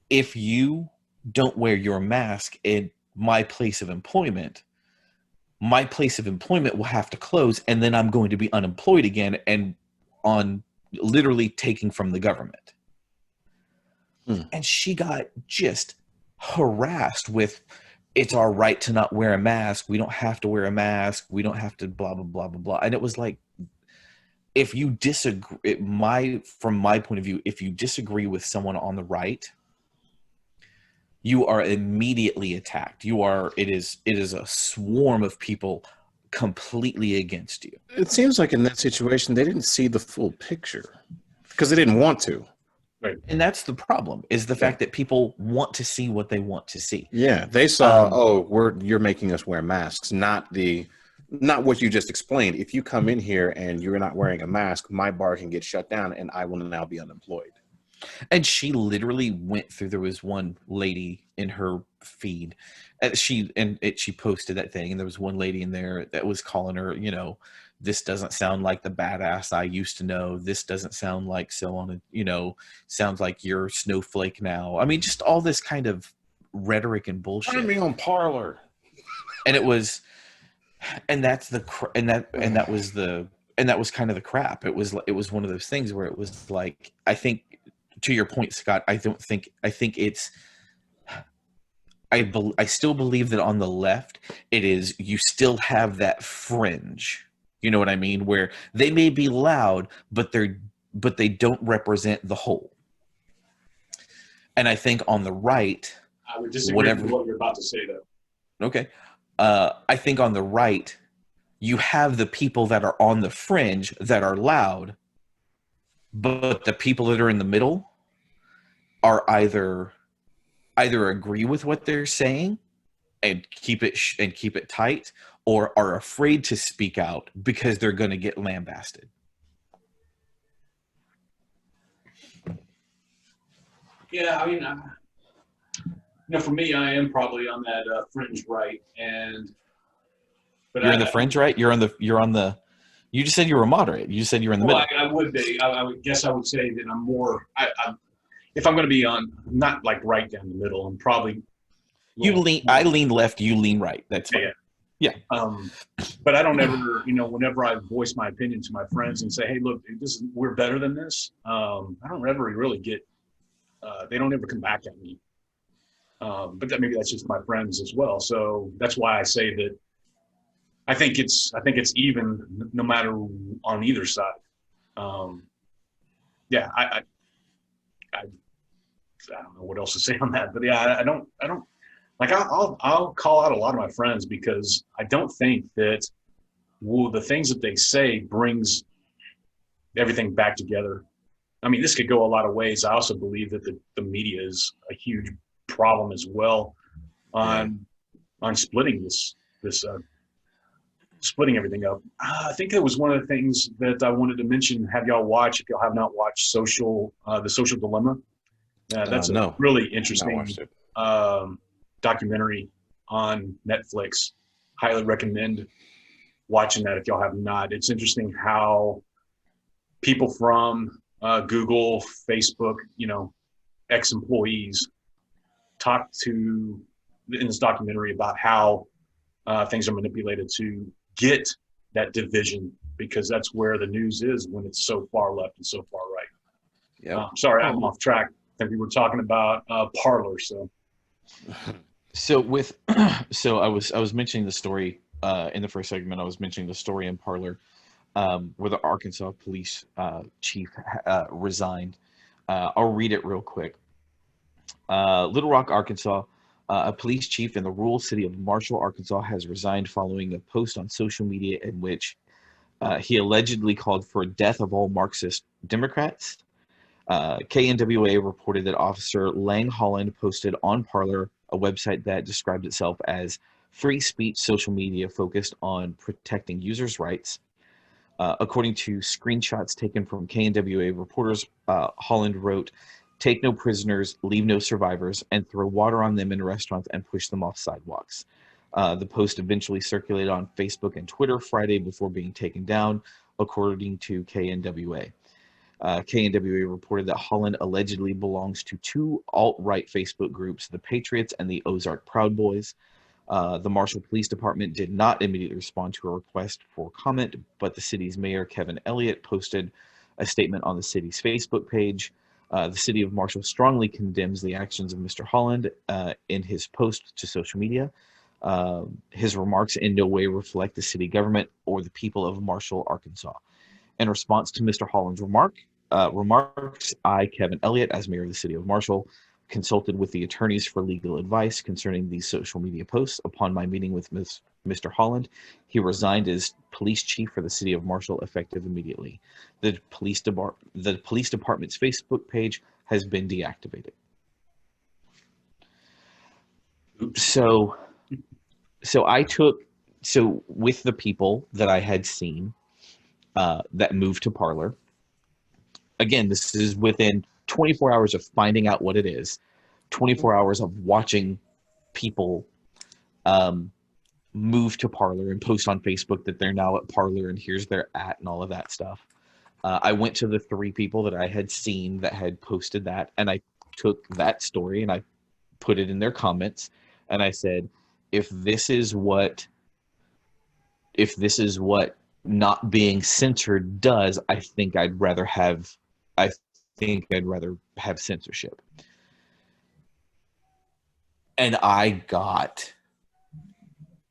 if you don't wear your mask in my place of employment will have to close, and then I'm going to be unemployed again and on literally taking from the government. And she got just harassed with, it's our right to not wear a mask. We don't have to wear a mask. We don't have to blah, blah, blah, blah, blah. And it was like, if you disagree, from my point of view, if you disagree with someone on the right, you are immediately attacked. It is a swarm of people completely against you. It seems like in that situation, they didn't see the full picture because they didn't want to. And that's the problem, is the fact that people want to see what they want to see. Yeah, they saw, you're making us wear masks, not what you just explained. If you come in here and you're not wearing a mask, my bar can get shut down and I will now be unemployed. And she literally went through, there was one lady in her feed, she posted that thing, and there was one lady in there that was calling her, this doesn't sound like the badass I used to know. This doesn't sound like so on, sounds like you're snowflake now. I mean, just all this kind of rhetoric and bullshit. Find me on Parler. And it was, and that was kind of the crap. It was one of those things where it was like, I think, to your point, Scott, I still believe that on the left, you still have that fringe. You know what I mean? Where they may be loud, but they don't represent the whole. And I think on the right, I would disagree with what you're about to say, though. Okay. I think on the right, you have the people that are on the fringe that are loud, but the people that are in the middle are either agree with what they're saying and keep it tight, or are afraid to speak out because they're going to get lambasted. Yeah, I mean, for me, I am probably on that fringe right, but you're in the fringe right. You're on the. You just said you were moderate. You just said you're in the middle. I would be. I would guess I would say that I'm more. If I'm going to be on, not like right down the middle, I'm probably. I lean left. You lean right. That's fine. Yeah. But I don't ever, whenever I voice my opinion to my friends and say, "Hey, look, we're better than this," I don't ever really get. They don't ever come back at me. But maybe that's just my friends as well. So that's why I say that. I think it's even, no matter on either side. Yeah, I don't know what else to say on that, but yeah, I don't like, I'll call out a lot of my friends because I don't think that the things that they say brings everything back together. I mean, this could go a lot of ways. I also believe that the media is a huge problem as well on splitting splitting everything up. I think it was one of the things that I wanted to mention. Have y'all watched, if y'all have not watched The Social Dilemma? That's a really interesting documentary on Netflix. Highly recommend watching that if y'all have not. It's interesting how people from Google, Facebook, ex-employees talk in this documentary about how things are manipulated to get that division, because that's where the news is when it's so far left and so far right. Yeah. Sorry, I'm off track. I think we were talking about Parler. So I was mentioning the story in the first segment. I was mentioning the story in Parler where the Arkansas police chief resigned. I'll read it real quick. Little Rock, Arkansas. A police chief in the rural city of Marshall, Arkansas, has resigned following a post on social media in which he allegedly called for death of all Marxist Democrats. KNWA reported that Officer Lang Holland posted on Parler, a website that described itself as free speech social media focused on protecting users' rights. According to screenshots taken from KNWA reporters, Holland wrote, "Take no prisoners, leave no survivors, and throw water on them in restaurants and push them off sidewalks." The post eventually circulated on Facebook and Twitter Friday before being taken down, according to KNWA. KNWA reported that Holland allegedly belongs to two alt-right Facebook groups, the Patriots and the Ozark Proud Boys. The Marshall Police Department did not immediately respond to a request for comment, but the city's mayor, Kevin Elliott, posted a statement on the city's Facebook page. The city of Marshall strongly condemns the actions of Mr. Holland in his post to social media. His remarks in no way reflect the city government or the people of Marshall, Arkansas. In response to Mr. Holland's remarks, I, Kevin Elliott, as mayor of the city of Marshall, consulted with the attorneys for legal advice concerning these social media posts. Upon my meeting with Mr. Holland, he resigned as police chief for the city of Marshall effective immediately. The police department's Facebook page has been deactivated. So with the people that I had seen that moved to Parler, again, this is within 24 hours of finding out what it is, 24 hours of watching people move to Parler and post on Facebook that they're now at Parler and here's their and all of that stuff. I went to the 3 people that I had seen that had posted that, and I took that story and I put it in their comments, and I said, if this is what not being censored does, I think I'd rather have censorship. And I got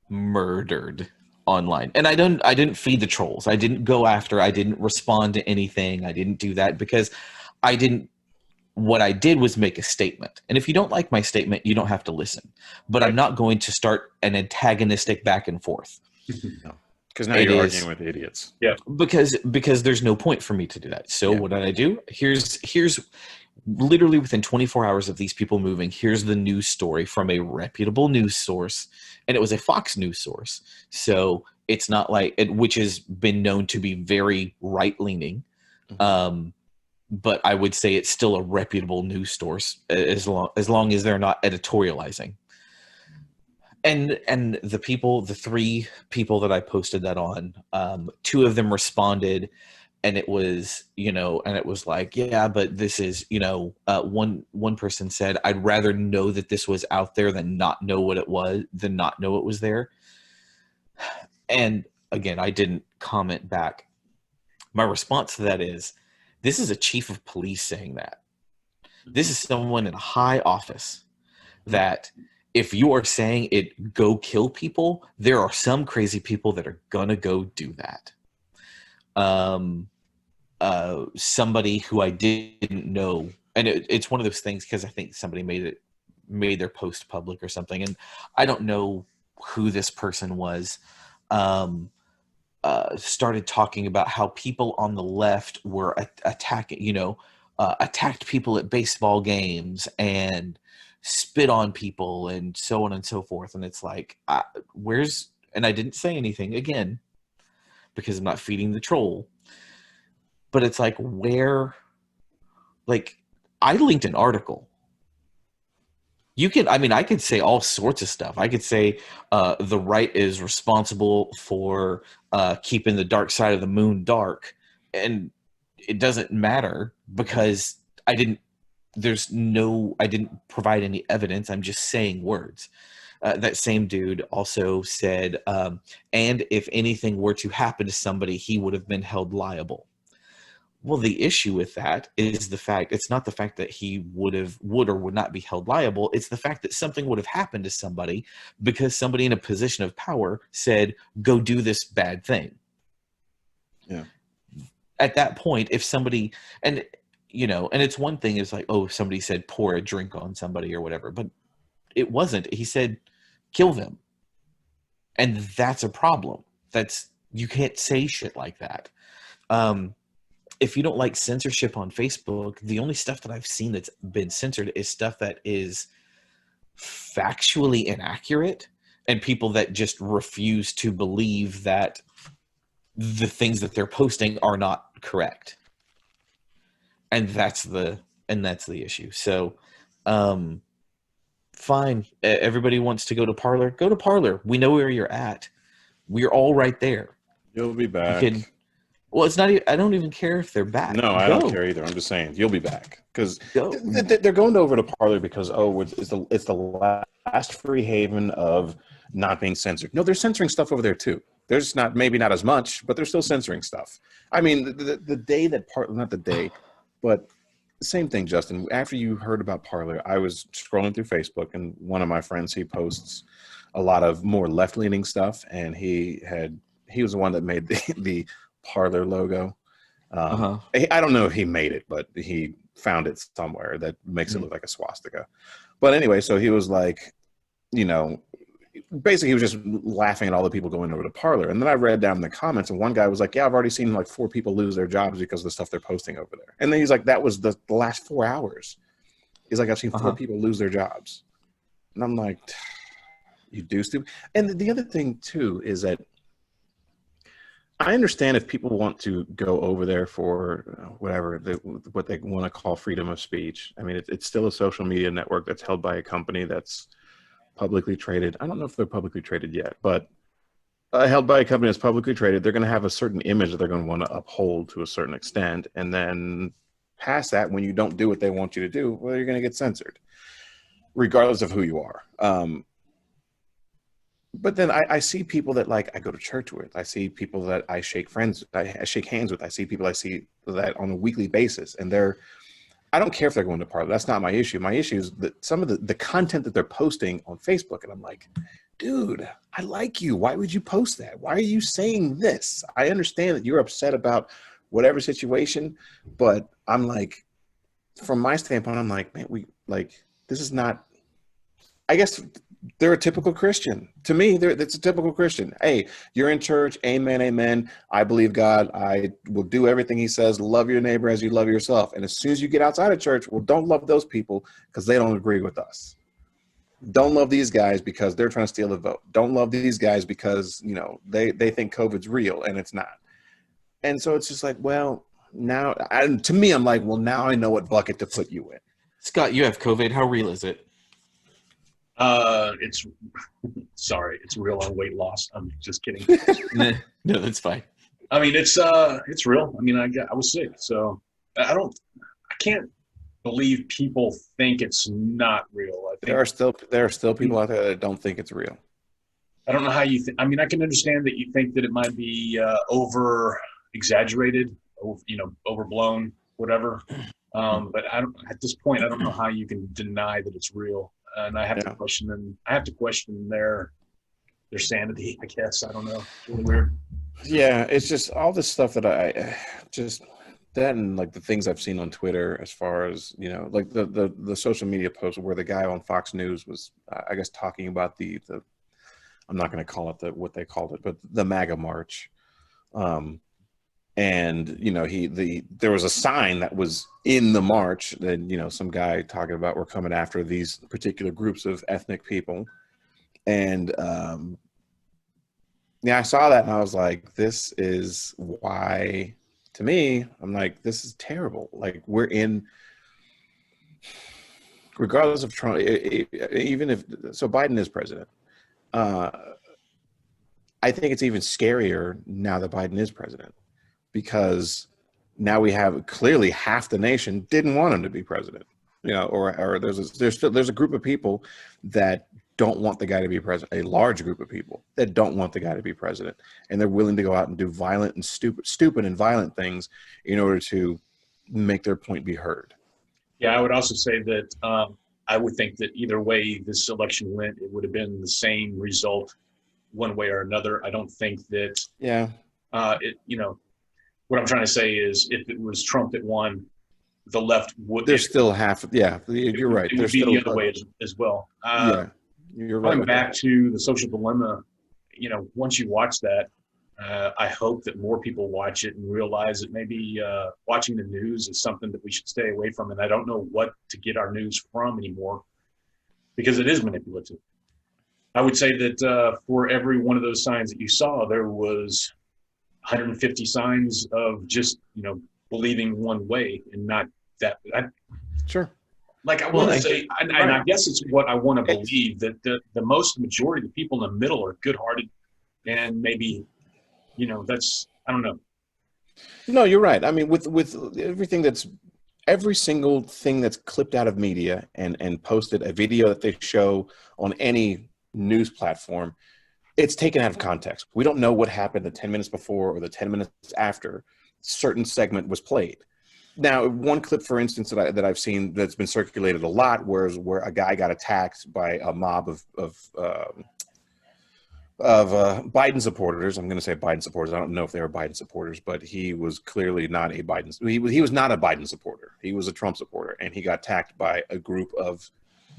murdered online. And I didn't feed the trolls. I didn't respond to anything. I didn't do that because what I did was make a statement. And if you don't like my statement, you don't have to listen. But I'm not going to start an antagonistic back and forth. No. Because now you're arguing with idiots. Yeah. Because there's no point for me to do that. So what did I do? Here's literally within 24 hours of these people moving, here's the news story from a reputable news source. And it was a Fox News source. So it's not like which has been known to be very right-leaning. But I would say it's still a reputable news source as long as they're not editorializing. And the 3 people that I posted that on, 2 of them responded, and it was, like, yeah, but this is, one person said, I'd rather know that this was out there than not know what it was, than not know it was there. And again, I didn't comment back. My response to that is, this is a chief of police saying that. This is someone in a high office that if you are saying it, go kill people, there are some crazy people that are gonna go do that. Somebody who I didn't know, and it's one of those things because I think somebody made their post public or something, and I don't know who this person was. Started talking about how people on the left were attacked people at baseball games and spit on people and so on and so forth. And it's like, and I didn't say anything again because I'm not feeding the troll, but it's like, I linked an article. I could say all sorts of stuff. I could say the right is responsible for keeping the dark side of the moon dark, and it doesn't matter because I didn't provide any evidence. I'm just saying words. That same dude also said, and if anything were to happen to somebody, he would have been held liable. Well, the issue with that is it's not the fact that he would or would not be held liable. It's the fact that something would have happened to somebody because somebody in a position of power said, go do this bad thing. Yeah. At that point, if somebody, and it's one thing is like, oh, somebody said pour a drink on somebody or whatever, but it wasn't. He said, kill them. And that's a problem. You can't say shit like that. If you don't like censorship on Facebook, the only stuff that I've seen that's been censored is stuff that is factually inaccurate and people that just refuse to believe that the things that they're posting are not correct. And that's the issue. So, fine. Everybody wants to go to Parler. Go to Parler. We know where you're at. We're all right there. You'll be back. Well, it's not. I don't even care if they're back. No, I don't care either. I'm just saying you'll be back because they're going over to Parler because it's the last free haven of not being censored. No, they're censoring stuff over there too. There's maybe not as much, but they're still censoring stuff. I mean, the day that not the day, but the same thing, Justin. After you heard about Parler, I was scrolling through Facebook, and one of my friends, he posts a lot of more left-leaning stuff, and he was the one that made the Parler logo, I don't know if he made it, but he found it somewhere that makes it Mm. look like a swastika. But anyway, so he was like, you know, basically he was just laughing at all the people going over to Parler. And then I read down in the comments, and one guy was like, yeah, I've already seen like 4 people lose their jobs because of the stuff they're posting over there. And then he's like, that was the last 4 hours. He's like, I've seen 4 people lose their jobs. And I'm like, you do stupid. And the other thing too is that I understand if people want to go over there for whatever, what they want to call freedom of speech. I mean, it's still a social media network that's held by a company that's publicly traded. I don't know if they're publicly traded yet, but held by a company that's publicly traded. They're going to have a certain image that they're going to want to uphold to a certain extent. And then past that, when you don't do what they want you to do, well, you're going to get censored, regardless of who you are. But then I see people that like I go to church with. I see people that I shake hands with. I see people I see that on a weekly basis, and I don't care if they're going to Parler. That's not my issue. My issue is that some of the content that they're posting on Facebook, and I'm like, dude, I like you. Why would you post that? Why are you saying this? I understand that you're upset about whatever situation, but I'm like, from my standpoint, I'm like, man, this is not. I guess they're a typical Christian. To me, it's a typical Christian. Hey, you're in church. Amen, amen. I believe God. I will do everything he says. Love your neighbor as you love yourself. And as soon as you get outside of church, well, don't love those people because they don't agree with us. Don't love these guys because they're trying to steal the vote. Don't love these guys because, you know, they think COVID's real and it's not. And so it's just like, well, now, to me, I'm like, well, now I know what bucket to put you in. Scott, you have COVID. How real is it? It's it's real on weight loss. I'm just kidding. No, that's fine. I mean, it's real. I mean, I was sick, so I can't believe people think it's not real. I think There are still people out there that don't think it's real. I don't know how you think. I mean, I can understand that you think that it might be over exaggerated, overblown, whatever. But at this point, I don't know how you can deny that it's real. And I have to question them. I have to question their sanity, I guess. I don't know. It's really weird. Yeah, it's just all this stuff that I just that and like the things I've seen on Twitter as far as, you know, like the social media post where the guy on Fox News was, I guess, talking about the I'm not going to call it what they called it, but the MAGA march. And, you know, there was a sign that was in the march that, you know, some guy talking about we're coming after these particular groups of ethnic people. And, yeah, I saw that and I was like, this is why, to me, I'm like, this is terrible. Like regardless of Trump, so Biden is president. I think it's even scarier now that Biden is president. Because now we have clearly half the nation didn't want him to be president, you know, or there's a group of people that don't want the guy to be president, a large group of people that don't want the guy to be president, and they're willing to go out and do violent and stupid and violent things in order to make their point be heard. Yeah, I would also say that I would think that either way this election went, it would have been the same result, one way or another. I don't think that. Yeah. What I'm trying to say is, if it was Trump that won, the left would. There's still half. Yeah, you're right. It would be the other way as well. Yeah, you're right. Going back to the Social Dilemma, you know, once you watch that, I hope that more people watch it and realize that maybe watching the news is something that we should stay away from. And I don't know what to get our news from anymore because it is manipulative. I would say that for every one of those signs that you saw, there was 150 signs of just, you know, believing one way and not that. Sure. Like I want to say, and I guess it's what I want to believe, that the most majority of the people in the middle are good-hearted, and maybe, you know, that's, I don't know. No, you're right. I mean, with everything every single thing that's clipped out of media and posted, a video that they show on any news platform, it's taken out of context. We don't know what happened the 10 minutes before or the 10 minutes after certain segment was played. Now, one clip, for instance, that I've seen that's been circulated a lot, where a guy got attacked by a mob of of Biden supporters. I'm going to say Biden supporters. I don't know if they were Biden supporters, but he was clearly not a Biden. He was not a Biden supporter. He was a Trump supporter, and he got attacked by a group of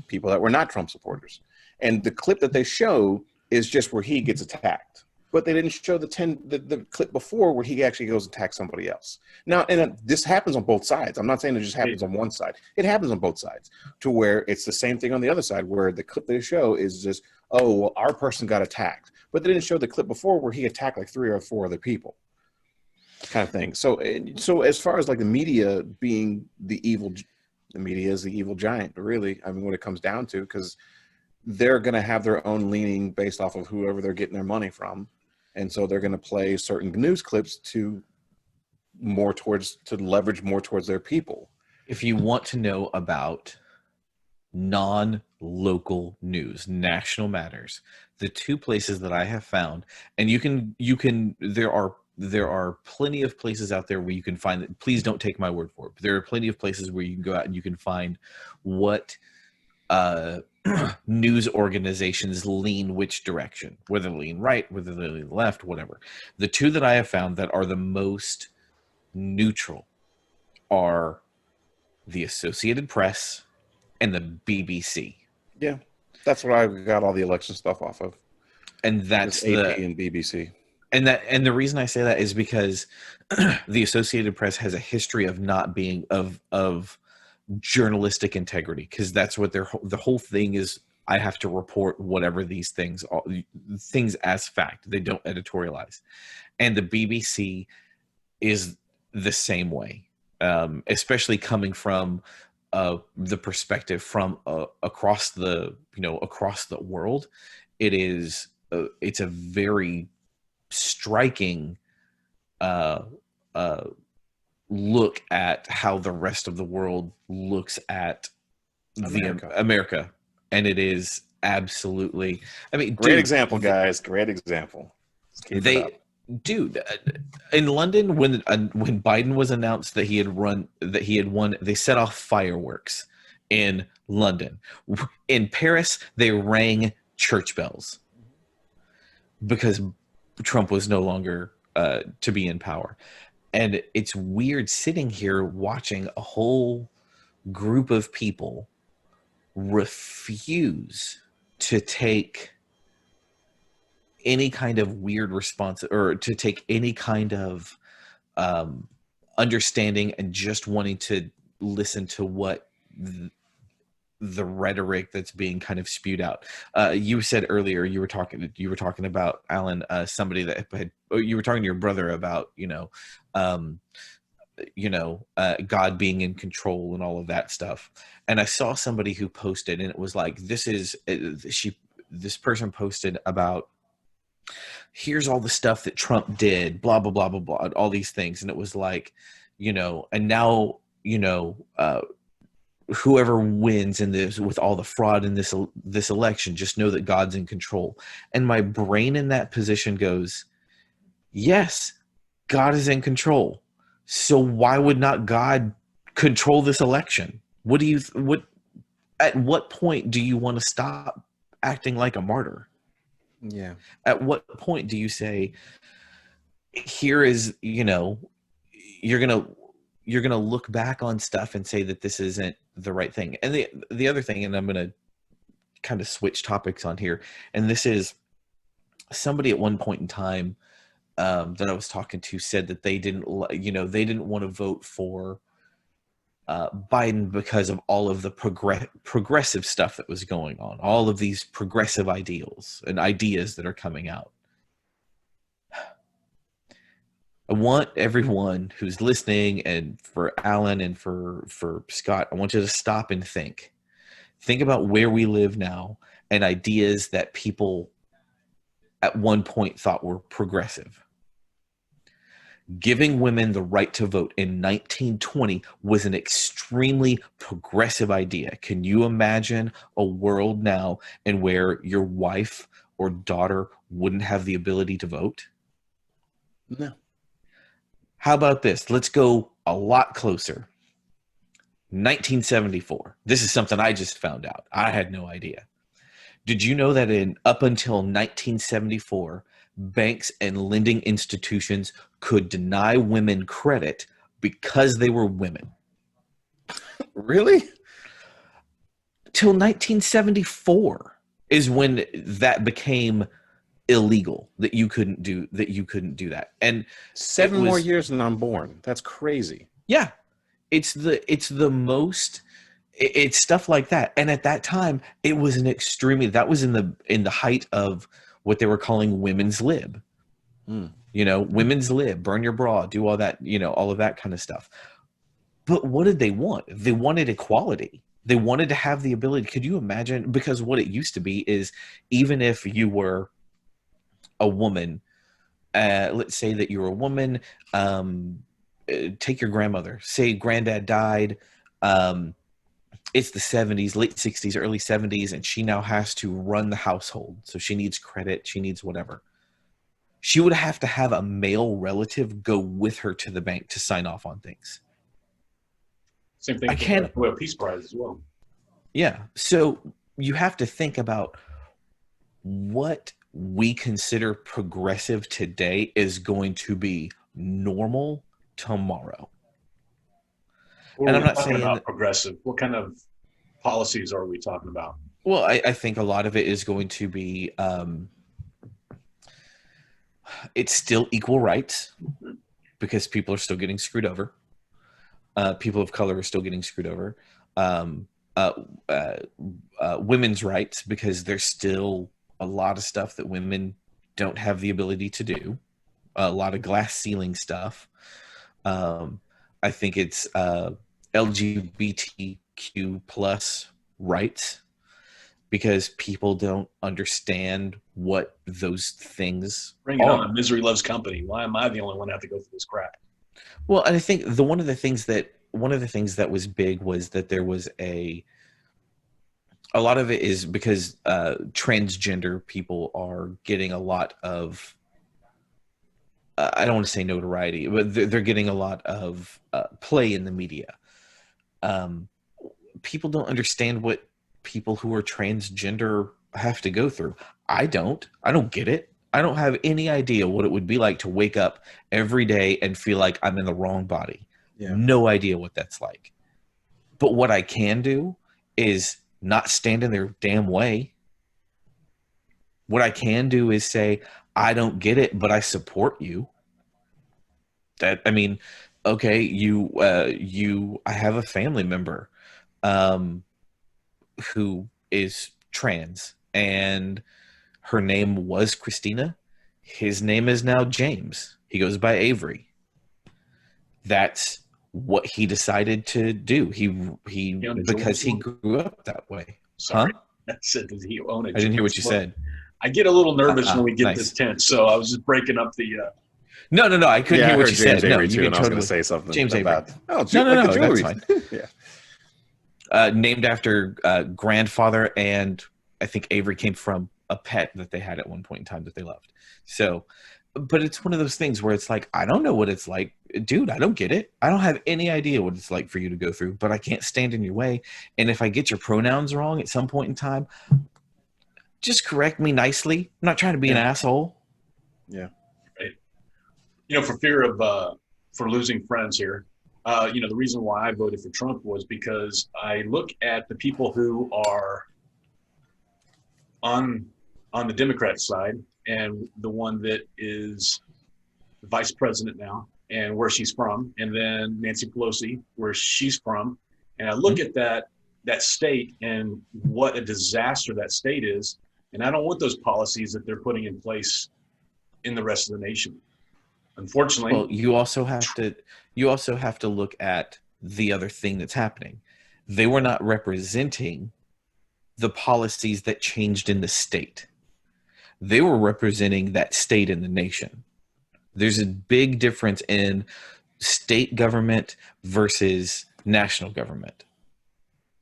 people that were not Trump supporters. And the clip that they show is just where he gets attacked, but they didn't show the clip before where he actually goes attack somebody else. Now, and this happens on both sides. I'm not saying it just happens on one side. It happens on both sides, to where it's the same thing on the other side, where the clip they show is just, oh, well, our person got attacked, but they didn't show the clip before where he attacked like 3 or 4 other people, kind of thing. So as far as like the media being the media is the evil giant, really. I mean, when it comes down to, because they're going to have their own leaning based off of whoever they're getting their money from. And so they're going to play certain news clips to leverage more towards their people. If you want to know about non-local news, national matters, the 2 places that I have found, and there are plenty of places out there where you can find it. Please don't take my word for it. But there are plenty of places where you can go out and you can find what news organizations lean which direction, whether they lean right, whether they lean left, whatever. The 2 that I have found that are the most neutral are the Associated Press and the BBC. Yeah, that's what I got all the election stuff off of. And that's AP and BBC. And the reason I say that is because the Associated Press has a history of not being of journalistic integrity, because that's what the whole thing is. I have to report whatever these things as fact. They don't editorialize. And the BBC is the same way, especially coming from the perspective from across the world. It's a very striking look at how the rest of the world looks at America. And it is absolutely, I mean, great example, guys. Great example. In London, when Biden was announced that he had won, they set off fireworks in London. In Paris, they rang church bells because Trump was no longer to be in power. And it's weird sitting here watching a whole group of people refuse to take any kind of weird response, or to take any kind of understanding, and just wanting to listen to what the rhetoric that's being kind of spewed out. You said earlier, you were talking about, Alan, somebody that you were talking to your brother about, God being in control and all of that stuff. And I saw somebody who posted, and it was like, this person posted about, here's all the stuff that Trump did, blah, blah, blah, blah, blah, all these things. And it was like, and now, whoever wins in this, with all the fraud in this election, just know that God's in control. And my brain in that position goes, yes, God is in control. So why would not God control this election? At what point do you want to stop acting like a martyr? Yeah. At what point do you say, here is, you're going to look back on stuff and say that this isn't the right thing? And the other thing, and I'm going to kind of switch topics on here, and this is somebody at one point in time that I was talking to said that they didn't want to vote for Biden because of all of the progressive stuff that was going on, all of these progressive ideals and ideas that are coming out. I want everyone who's listening, and for Alan and for Scott, I want you to stop and think about where we live now, and ideas that people at one point thought were progressive. Giving women the right to vote in 1920 was an extremely progressive idea. Can you imagine a world now in where your wife or daughter wouldn't have the ability to vote? No. How about this? Let's go a lot closer. 1974. This is something I just found out. I had no idea. Did you know that up until 1974, banks and lending institutions could deny women credit because they were women? Really? Till 1974 is when that became illegal, that you couldn't do that. And 7 it more was- years and I'm born. That's crazy. yeah, it's the most, it's stuff like that. And at that time, it was that was in the height of what they were calling women's lib. Hmm. Women's lib, burn your bra, do all that, all of that kind of stuff. But what did they want? They wanted equality. They wanted to have the ability. Could you imagine? Because what it used to be is, even if you were a woman, let's say that you're a woman, take your grandmother, say granddad died, it's the 70s, late 60s, early 70s, and she now has to run the household. So she needs credit, she needs whatever. She would have to have a male relative go with her to the bank to sign off on things. Same thing. I can't- for the Nobel Peace Prize as well. Yeah. So you have to think about what we consider progressive today is going to be normal tomorrow. What And are I'm we not talking saying about that- progressive. What kind of policies are we talking about? Well, I think a lot of it is going to be it's still equal rights, because people are still getting screwed over. People of color are still getting screwed over. Women's rights, because there's still a lot of stuff that women don't have the ability to do. A lot of glass ceiling stuff. I think it's LGBTQ plus rights, because people don't understand what those things Bring it are. on. Misery loves company. Why am I the only one that have to go through this crap? Well, and I think one of the things that was big was that there was a lot of it is because transgender people are getting a lot of I don't want to say notoriety, but they're getting a lot of play in the media. People don't understand what people who are transgender have to go through. I don't get it. I don't have any idea what it would be like to wake up every day and feel like I'm in the wrong body. Yeah. No idea what that's like. But what I can do is not stand in their damn way. What I can do is say, I don't get it, but I support you. Okay, I have a family member who is trans, and her name was Christina. His name is now James. He goes by Avery. That's what he decided to do. He owned a because he jewelry grew up that way. Sorry. I said, does he own it? I didn't hear what you said. I get a little nervous when we get Nice. this tense, so I was just breaking up the. No. I couldn't Yeah, I hear what heard you James said. No, Avery you too, can and I was going totally to say something James about No, like the jewelry. that's fine. Yeah. Named after grandfather, and I think Avery came from a pet that they had at one point in time that they loved. So, but it's one of those things where it's like, I don't know what it's like, dude. I don't get it. I don't have any idea what it's like for you to go through, but I can't stand in your way. And if I get your pronouns wrong at some point in time, just correct me nicely. I'm not trying to be an asshole. Yeah. For fear of for losing friends here, the reason why I voted for Trump was because I look at the people who are on the Democrat side, and the one that is the vice president now, and where she's from, and then Nancy Pelosi, where she's from, and I look at that state and what a disaster that state is, and I don't want those policies that they're putting in place in the rest of the nation. Unfortunately, Well, you also have to look at the other thing that's happening. They were not representing the policies that changed in the state. They were representing that state in the nation. There's a big difference in state government versus national government.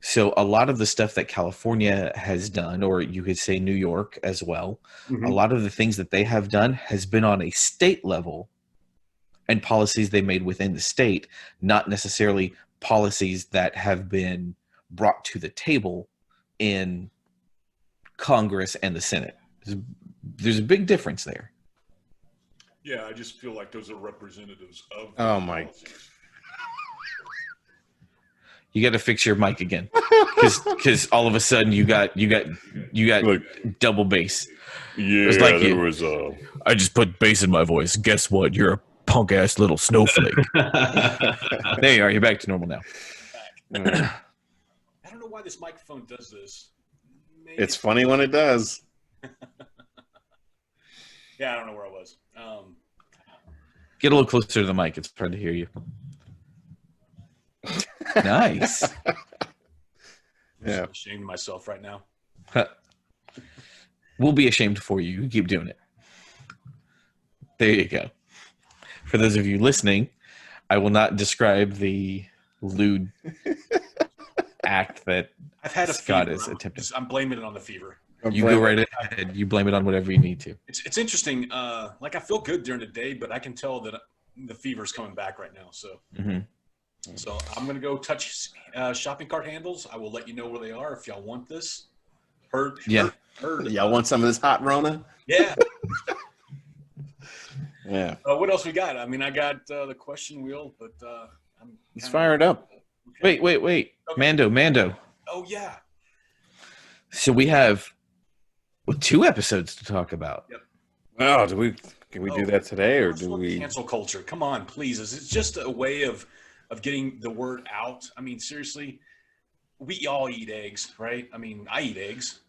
So a lot of the stuff that California has done, or you could say New York as well, Mhm. a lot of the things that they have done has been on a state level and policies they made within the state, not necessarily policies that have been brought to the table in Congress and the Senate. There's a big difference there. Yeah, I just feel like those are representatives of. Oh my! You got to fix your mic again, because all of a sudden you got Look. double bass. Yeah, It's like there you- was a. I just put bass in my voice. Guess what? You're a punk ass little snowflake. There you are. You're back to normal now. I don't know why this microphone does this. Maybe It's funny when it does. Yeah, I don't know where I was. Get a little closer to the mic. It's hard to hear you. Nice. I'm Yeah. ashamed of myself right now. We'll be ashamed for you. You keep doing it. There you go. For those of you listening, I will not describe the lewd act that I've had a Scott fever. is attempting. I'm blaming it on the fever. You go right ahead. You blame it on whatever you need to. It's interesting. Like I feel good during the day, but I can tell that the fever's coming back right now. So Mhm. so I'm gonna go touch shopping cart handles. I will let you know where they are if y'all want this. Heard? Yeah. Heard. Y'all want some of this hot Rona? Yeah. Yeah. What else we got? I mean, I got the question wheel, but I'm Let's kinda- fire it up. Wait. Okay. Mando. Oh yeah. So we have 2 episodes to talk about. Oh, can we do that today, or do we? Cancel culture? Come on, please. It's just a way of getting the word out. I mean, seriously, we all eat eggs, right? I mean, I eat eggs.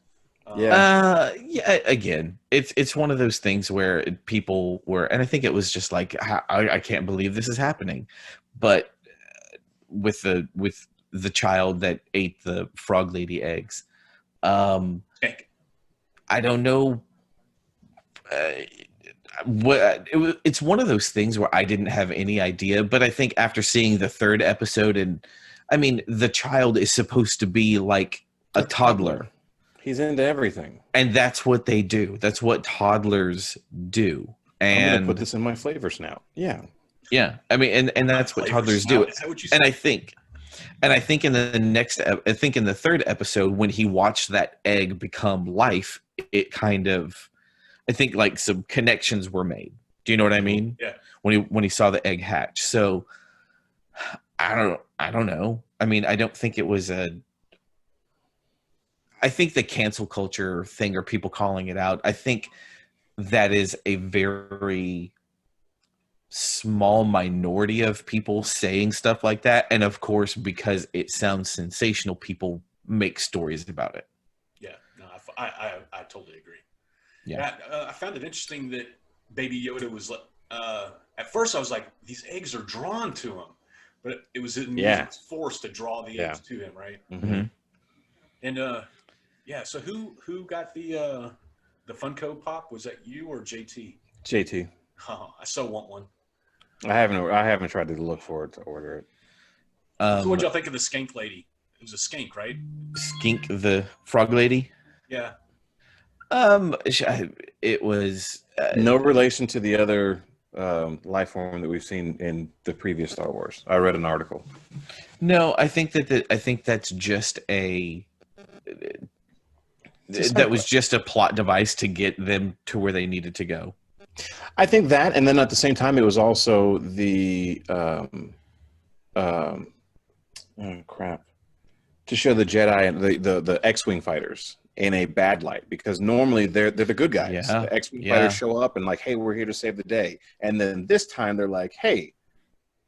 Yeah. Yeah. Again, it's one of those things where people were, and I think it was just like I can't believe this is happening, but with the child that ate the frog lady eggs, Egg. I don't know. It's one of those things where I didn't have any idea, but I think after seeing the 3rd episode, and I mean, the child is supposed to be like a toddler. He's into everything. And that's what they do. That's what toddlers do. I'm And gonna put this in my flavors now. Yeah. yeah, I mean, and that's what toddlers do. Is that what you said? And I think in the next, I think in the 3rd episode, when he watched that egg become life, it kind of, I think like some connections were made. Do you know what I mean? Yeah. When he saw the egg hatch. So I don't know. I mean, I don't think it was I think the cancel culture thing, or people calling it out, I think that is a very small minority of people saying stuff like that. And of course, because it sounds sensational, people make stories about it. Yeah, no, I totally agree. Yeah. I found it interesting that Baby Yoda was. At first, I was like, these eggs are drawn to him, but it was his force to draw the eggs to him, right? Mhm. And yeah, so who got the Funko Pop? Was that you or JT? JT. Oh, I so want one. I haven't tried to look for it to order it. So what'd y'all think of the skank lady? It was a skank, right? Skink the frog lady. Yeah. It was No relation to the other life form that we've seen in the previous Star Wars. I read an article. no. I think that's just a. Just That was just a plot device to get them to where they needed to go. I think that, and then at the same time, it was also the oh crap, to show the Jedi and the X-wing fighters in a bad light, because normally they're the good guys. Yeah, The X-wing yeah. fighters show up and like, hey, we're here to save the day, and then this time they're like, hey,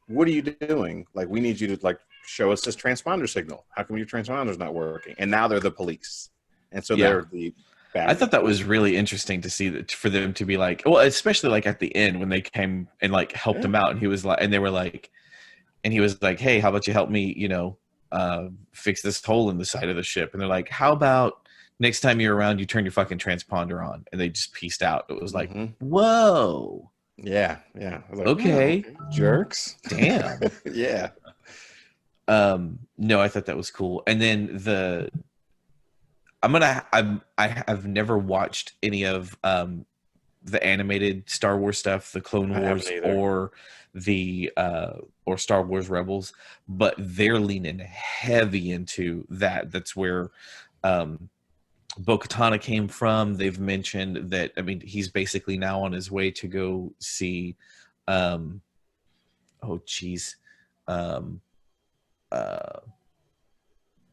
what are you doing? Like, we need you to like show us this transponder signal. How come your transponder's not working? And now they're the police, and so Yeah. they're the bad I thought that was really interesting to see that, for them to be like, well, especially like at the end when they came and like helped him out, and he was like, and they were like, and he was like, hey, how about you help me, fix this hole in the side of the ship? And they're like, how about next time you're around, you turn your fucking transponder on? And they just pieced out. It was like, Mhm. whoa, yeah. I was like, Okay. "Oh, jerks. damn. Yeah. No, I thought that was cool. And then I have never watched any of the animated Star Wars stuff, the Clone I haven't Wars either. or the or Star Wars Rebels, but they're leaning heavy into that. That's where Bo-Katan came from. They've mentioned that, I mean, he's basically now on his way to go see, oh geez,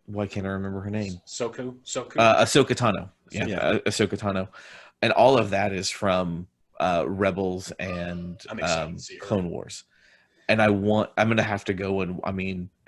why can't I remember her name? Soku. Ahsoka Tano. Yeah. Ahsoka Tano. And all of that is from Rebels and I'm excited to see her. Clone Wars. And I'm going to have to go and, I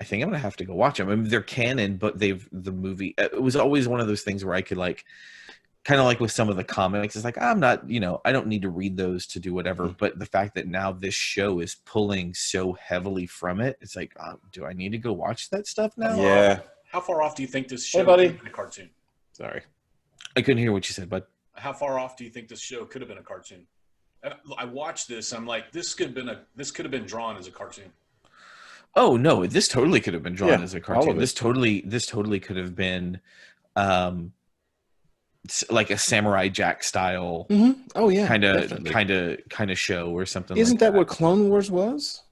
think I'm going to have to go watch them. I mean, they're canon, but the movie, it was always one of those things where I could kind of like with some of the comics, it's like, I'm not, I don't need to read those to do whatever. But the fact that now this show is pulling so heavily from it, it's like, do I need to go watch that stuff now? Yeah. How far off do you think this show buddy. could have been a cartoon? Sorry. I couldn't hear what you said, bud. How far off do you think this show could have been a cartoon? I watched this. I'm like, this could have been drawn as a cartoon. Oh no, this totally could have been drawn as a all of cartoon. it. This totally could have been like a Samurai Jack style Oh yeah. kind definitely. of show or something. Isn't like that what Clone Wars was?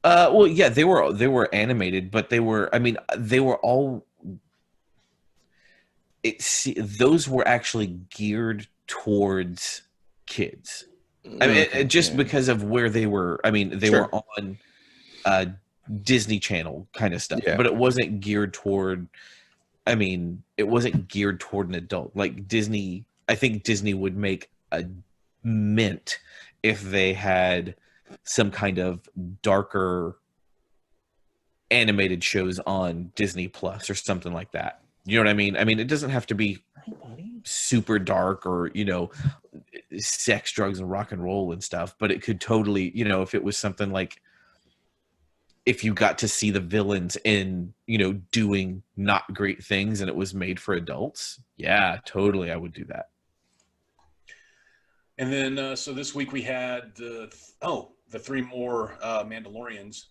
Well, yeah, they were animated, but they were all. Those were actually geared towards kids. I mean, just because of where they were. I mean, they were on Disney Channel kind of stuff, but it wasn't geared toward. I mean, it wasn't geared toward an adult. Like Disney, I think Disney would make a mint if they had some kind of darker animated shows on Disney Plus or something like that. You know what I mean? I mean, it doesn't have to be super dark or, sex, drugs, and rock and roll and stuff, but it could totally, if it was something like, if you got to see the villains in, doing not great things and it was made for adults, yeah, totally, I would do that. And then, so this week we had the 3 more Mandalorians.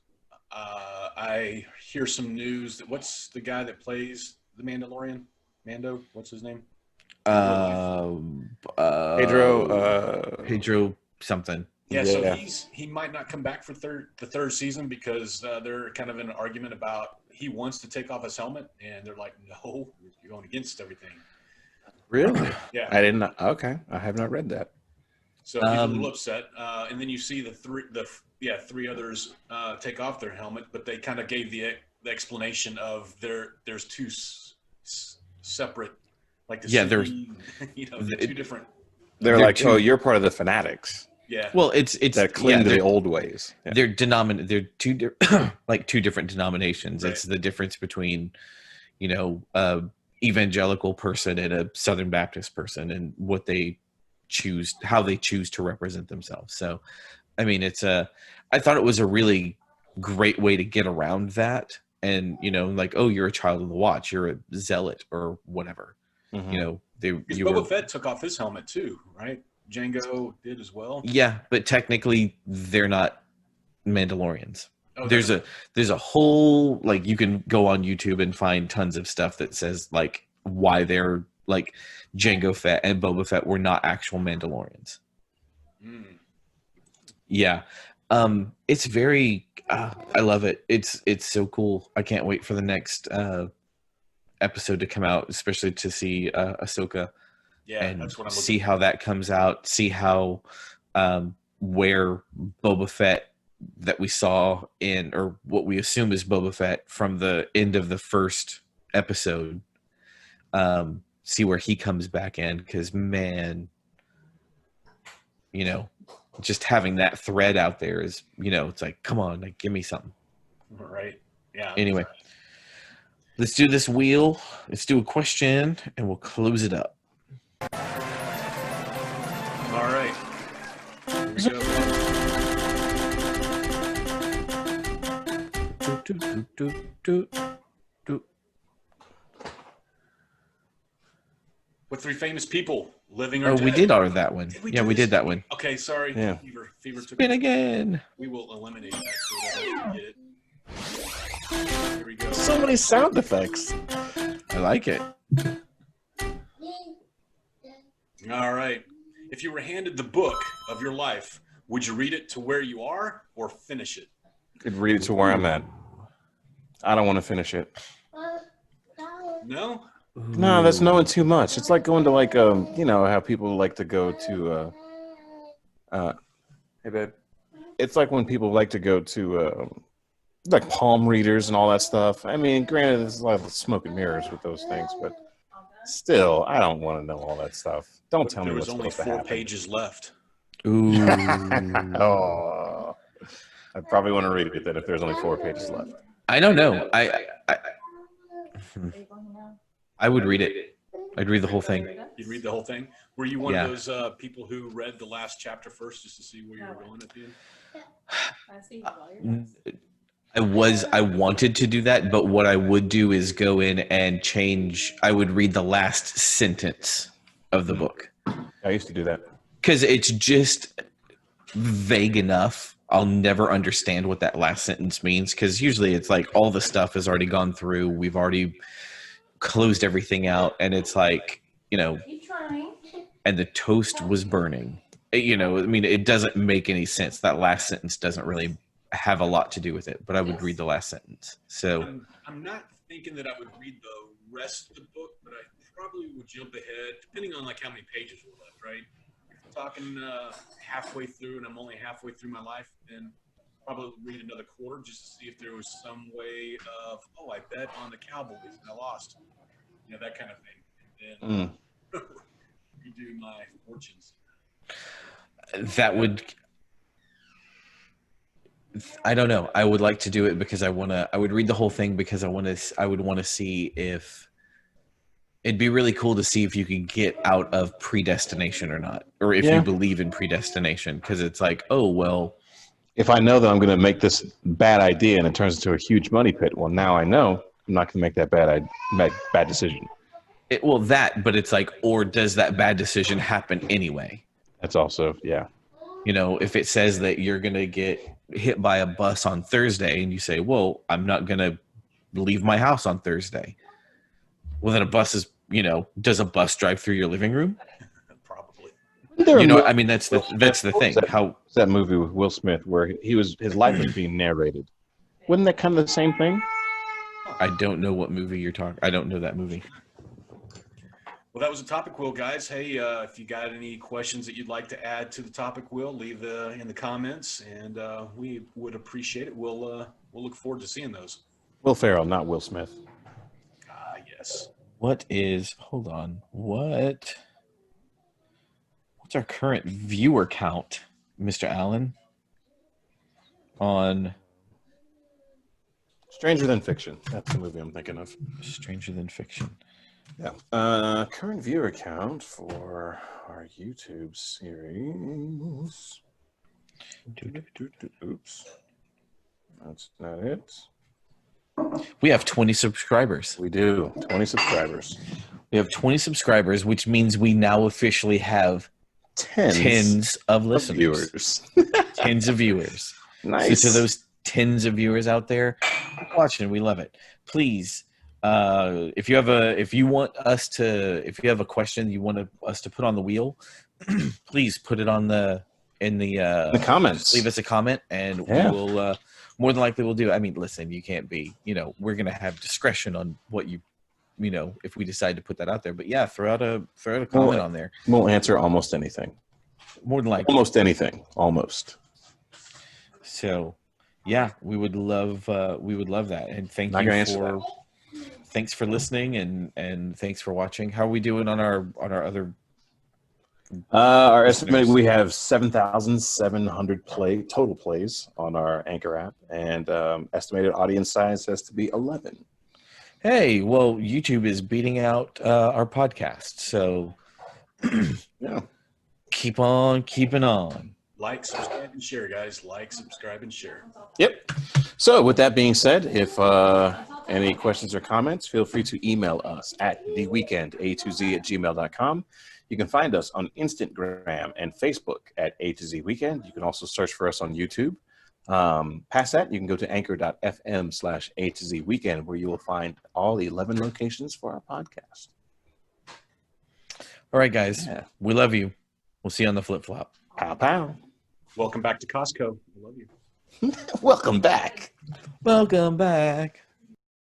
I hear some news that what's the guy that plays the Mandalorian? Mando? What's his name? Pedro something. Yeah, so he might not come back for the third season because they're kind of in an argument about he wants to take off his helmet, and they're like, no, you're going against everything. Really? Yeah. I didn't. Okay, I have not read that. So he's a little upset, and then you see the three others take off their helmet, but they kind of gave the explanation of there's 2 separate, like there's two different. They're like, so you're part of the fanatics. Yeah. Well, it's that cling to the old ways. Yeah. They're two like 2 different denominations. Right. It's the difference between, evangelical person and a Southern Baptist person, and what they choose, how they choose to represent themselves. So, I mean, I thought it was a really great way to get around that. And, like, oh, you're a child of the watch, you're a zealot or whatever. Mm-hmm. Boba Fett took off his helmet too, right? Jango did as well. Yeah, but technically they're not Mandalorians. Oh, there's a whole, like, you can go on YouTube and find tons of stuff that says like why they're like Jango Fett and Boba Fett were not actual Mandalorians. Mm. Yeah. It's very I love it. It's so cool. I can't wait for the next episode to come out, especially to see Ahsoka. Yeah, and that's what I'm see how that comes out. See how where Boba Fett that we saw in, or what we assume is Boba Fett from the end of the first episode. See where he comes back in, because man, just having that thread out there is, it's like, come on, like, give me something. Right. Yeah. Anyway, let's do this wheel. Let's do a question, and we'll close it up. All right. Here we go. What 3 famous people, living or dead? We did order that one. We did that one. Okay, sorry. Yeah. Fever took Spin again. We will eliminate that so that I don't forget it. Here we go. So many sound effects. I like it. All right. If you were handed the book of your life, would you read it to where you are or finish it? Could read it to where I'm at. I don't want to finish it. No? No, that's knowing too much. It's like going to like you know how people like to go to hey babe. It's like when people like to go to like palm readers and all that stuff. I mean, granted, there's a lot of smoke and mirrors with those things, but still, I don't want to know all that stuff. Don't What if tell me there what's was only supposed to 4 happen. pages left? Ooh. Oh, I probably want to read it then if there's only 4 pages left. I don't know. I would read it. I'd read the whole thing. You'd read the whole thing? Were you one Yeah. of those people who read the last chapter first just to see where you were going at the end? I wanted to do that, but what I would do is go in and change. I would read the last sentence of the book I used to do that. because it's just vague enough. I'll never understand what that last sentence means because usually it's like all the stuff has already gone through. We've already closed everything out, and it's like, you know, and the toast was burning. You know, I mean, it doesn't make any sense. That last sentence doesn't really have a lot to do with it, but I would read the last sentence. So I'm not thinking that I would read the rest of the book, but I probably would jump ahead, depending on like how many pages were left, right? If I'm talking halfway through and I'm only halfway through my life, then probably read another quarter just to see if there was some way of, oh, I bet on the Cowboys and I lost. You know, that kind of thing. And then redo my fortunes. that would, I don't know. I would like to do it because I would read the whole thing because I would want to see if it'd be really cool to see if you could get out of predestination or not, or if you believe in predestination. Because it's like, oh, well, If I know that I'm going to make this bad idea and it turns into a huge money pit, well, now I know I'm not going to make that bad decision. but it's like, or does that bad decision happen anyway? That's also, yeah. You know, if it says that you're going to get hit by a bus on Thursday and you say, well, I'm not going to leave my house on Thursday. Well, then does a bus drive through your living room? Probably. You know, I mean, that's the thing. How That movie with Will Smith where his life was being narrated. Wasn't that kind of the same thing? I don't know what movie you're talking. I don't know that movie. Well, that was a topic wheel, guys. Hey, if you got any questions that you'd like to add to the topic wheel, leave in the comments, and we would appreciate it. We'll look forward to seeing those. Will Ferrell, not Will Smith. Ah, yes. Hold on. What's our current viewer count, Mr. Allen? On Stranger Than Fiction. That's the movie I'm thinking of. Stranger Than Fiction. Yeah. Current viewer count for our YouTube series. Oops. That's not it. We have 20 subscribers. We do. 20 subscribers. We have 20 subscribers, which means we now officially have tens of listeners. Viewers. Tens of viewers. Nice. So to those tens of viewers out there watching, we love it. Please, if you have a question you want us to put on the wheel, please put it in the comments. Leave us a comment, and we will more than likely we'll do. I mean, listen, you can't be, we're gonna have discretion on what if we decide to put that out there. But yeah, throw out a comment on there. We'll answer almost anything. More than likely. Almost anything. Almost. So, yeah, we would love that, and thanks for listening, and thanks for watching. How are we doing on our other? Our estimate, we have 7,700 total plays on our Anchor app, and estimated audience size has to be 11. Hey, well, YouTube is beating out our podcast, so Yeah. keep on keeping on. Like, subscribe, and share, guys. Like, subscribe, and share. Yep. So with that being said, if any questions or comments, feel free to email us at theweekenda2z@gmail.com. You can find us on Instagram and Facebook at A to Z Weekend. You can also search for us on YouTube. Past that, you can go to anchor.fm/A to Z Weekend, where you will find all the 11 locations for our podcast. All right, guys. Yeah. We love you. We'll see you on the flip flop. Pow pow. Welcome back to Costco. I love you. Welcome back. Welcome back.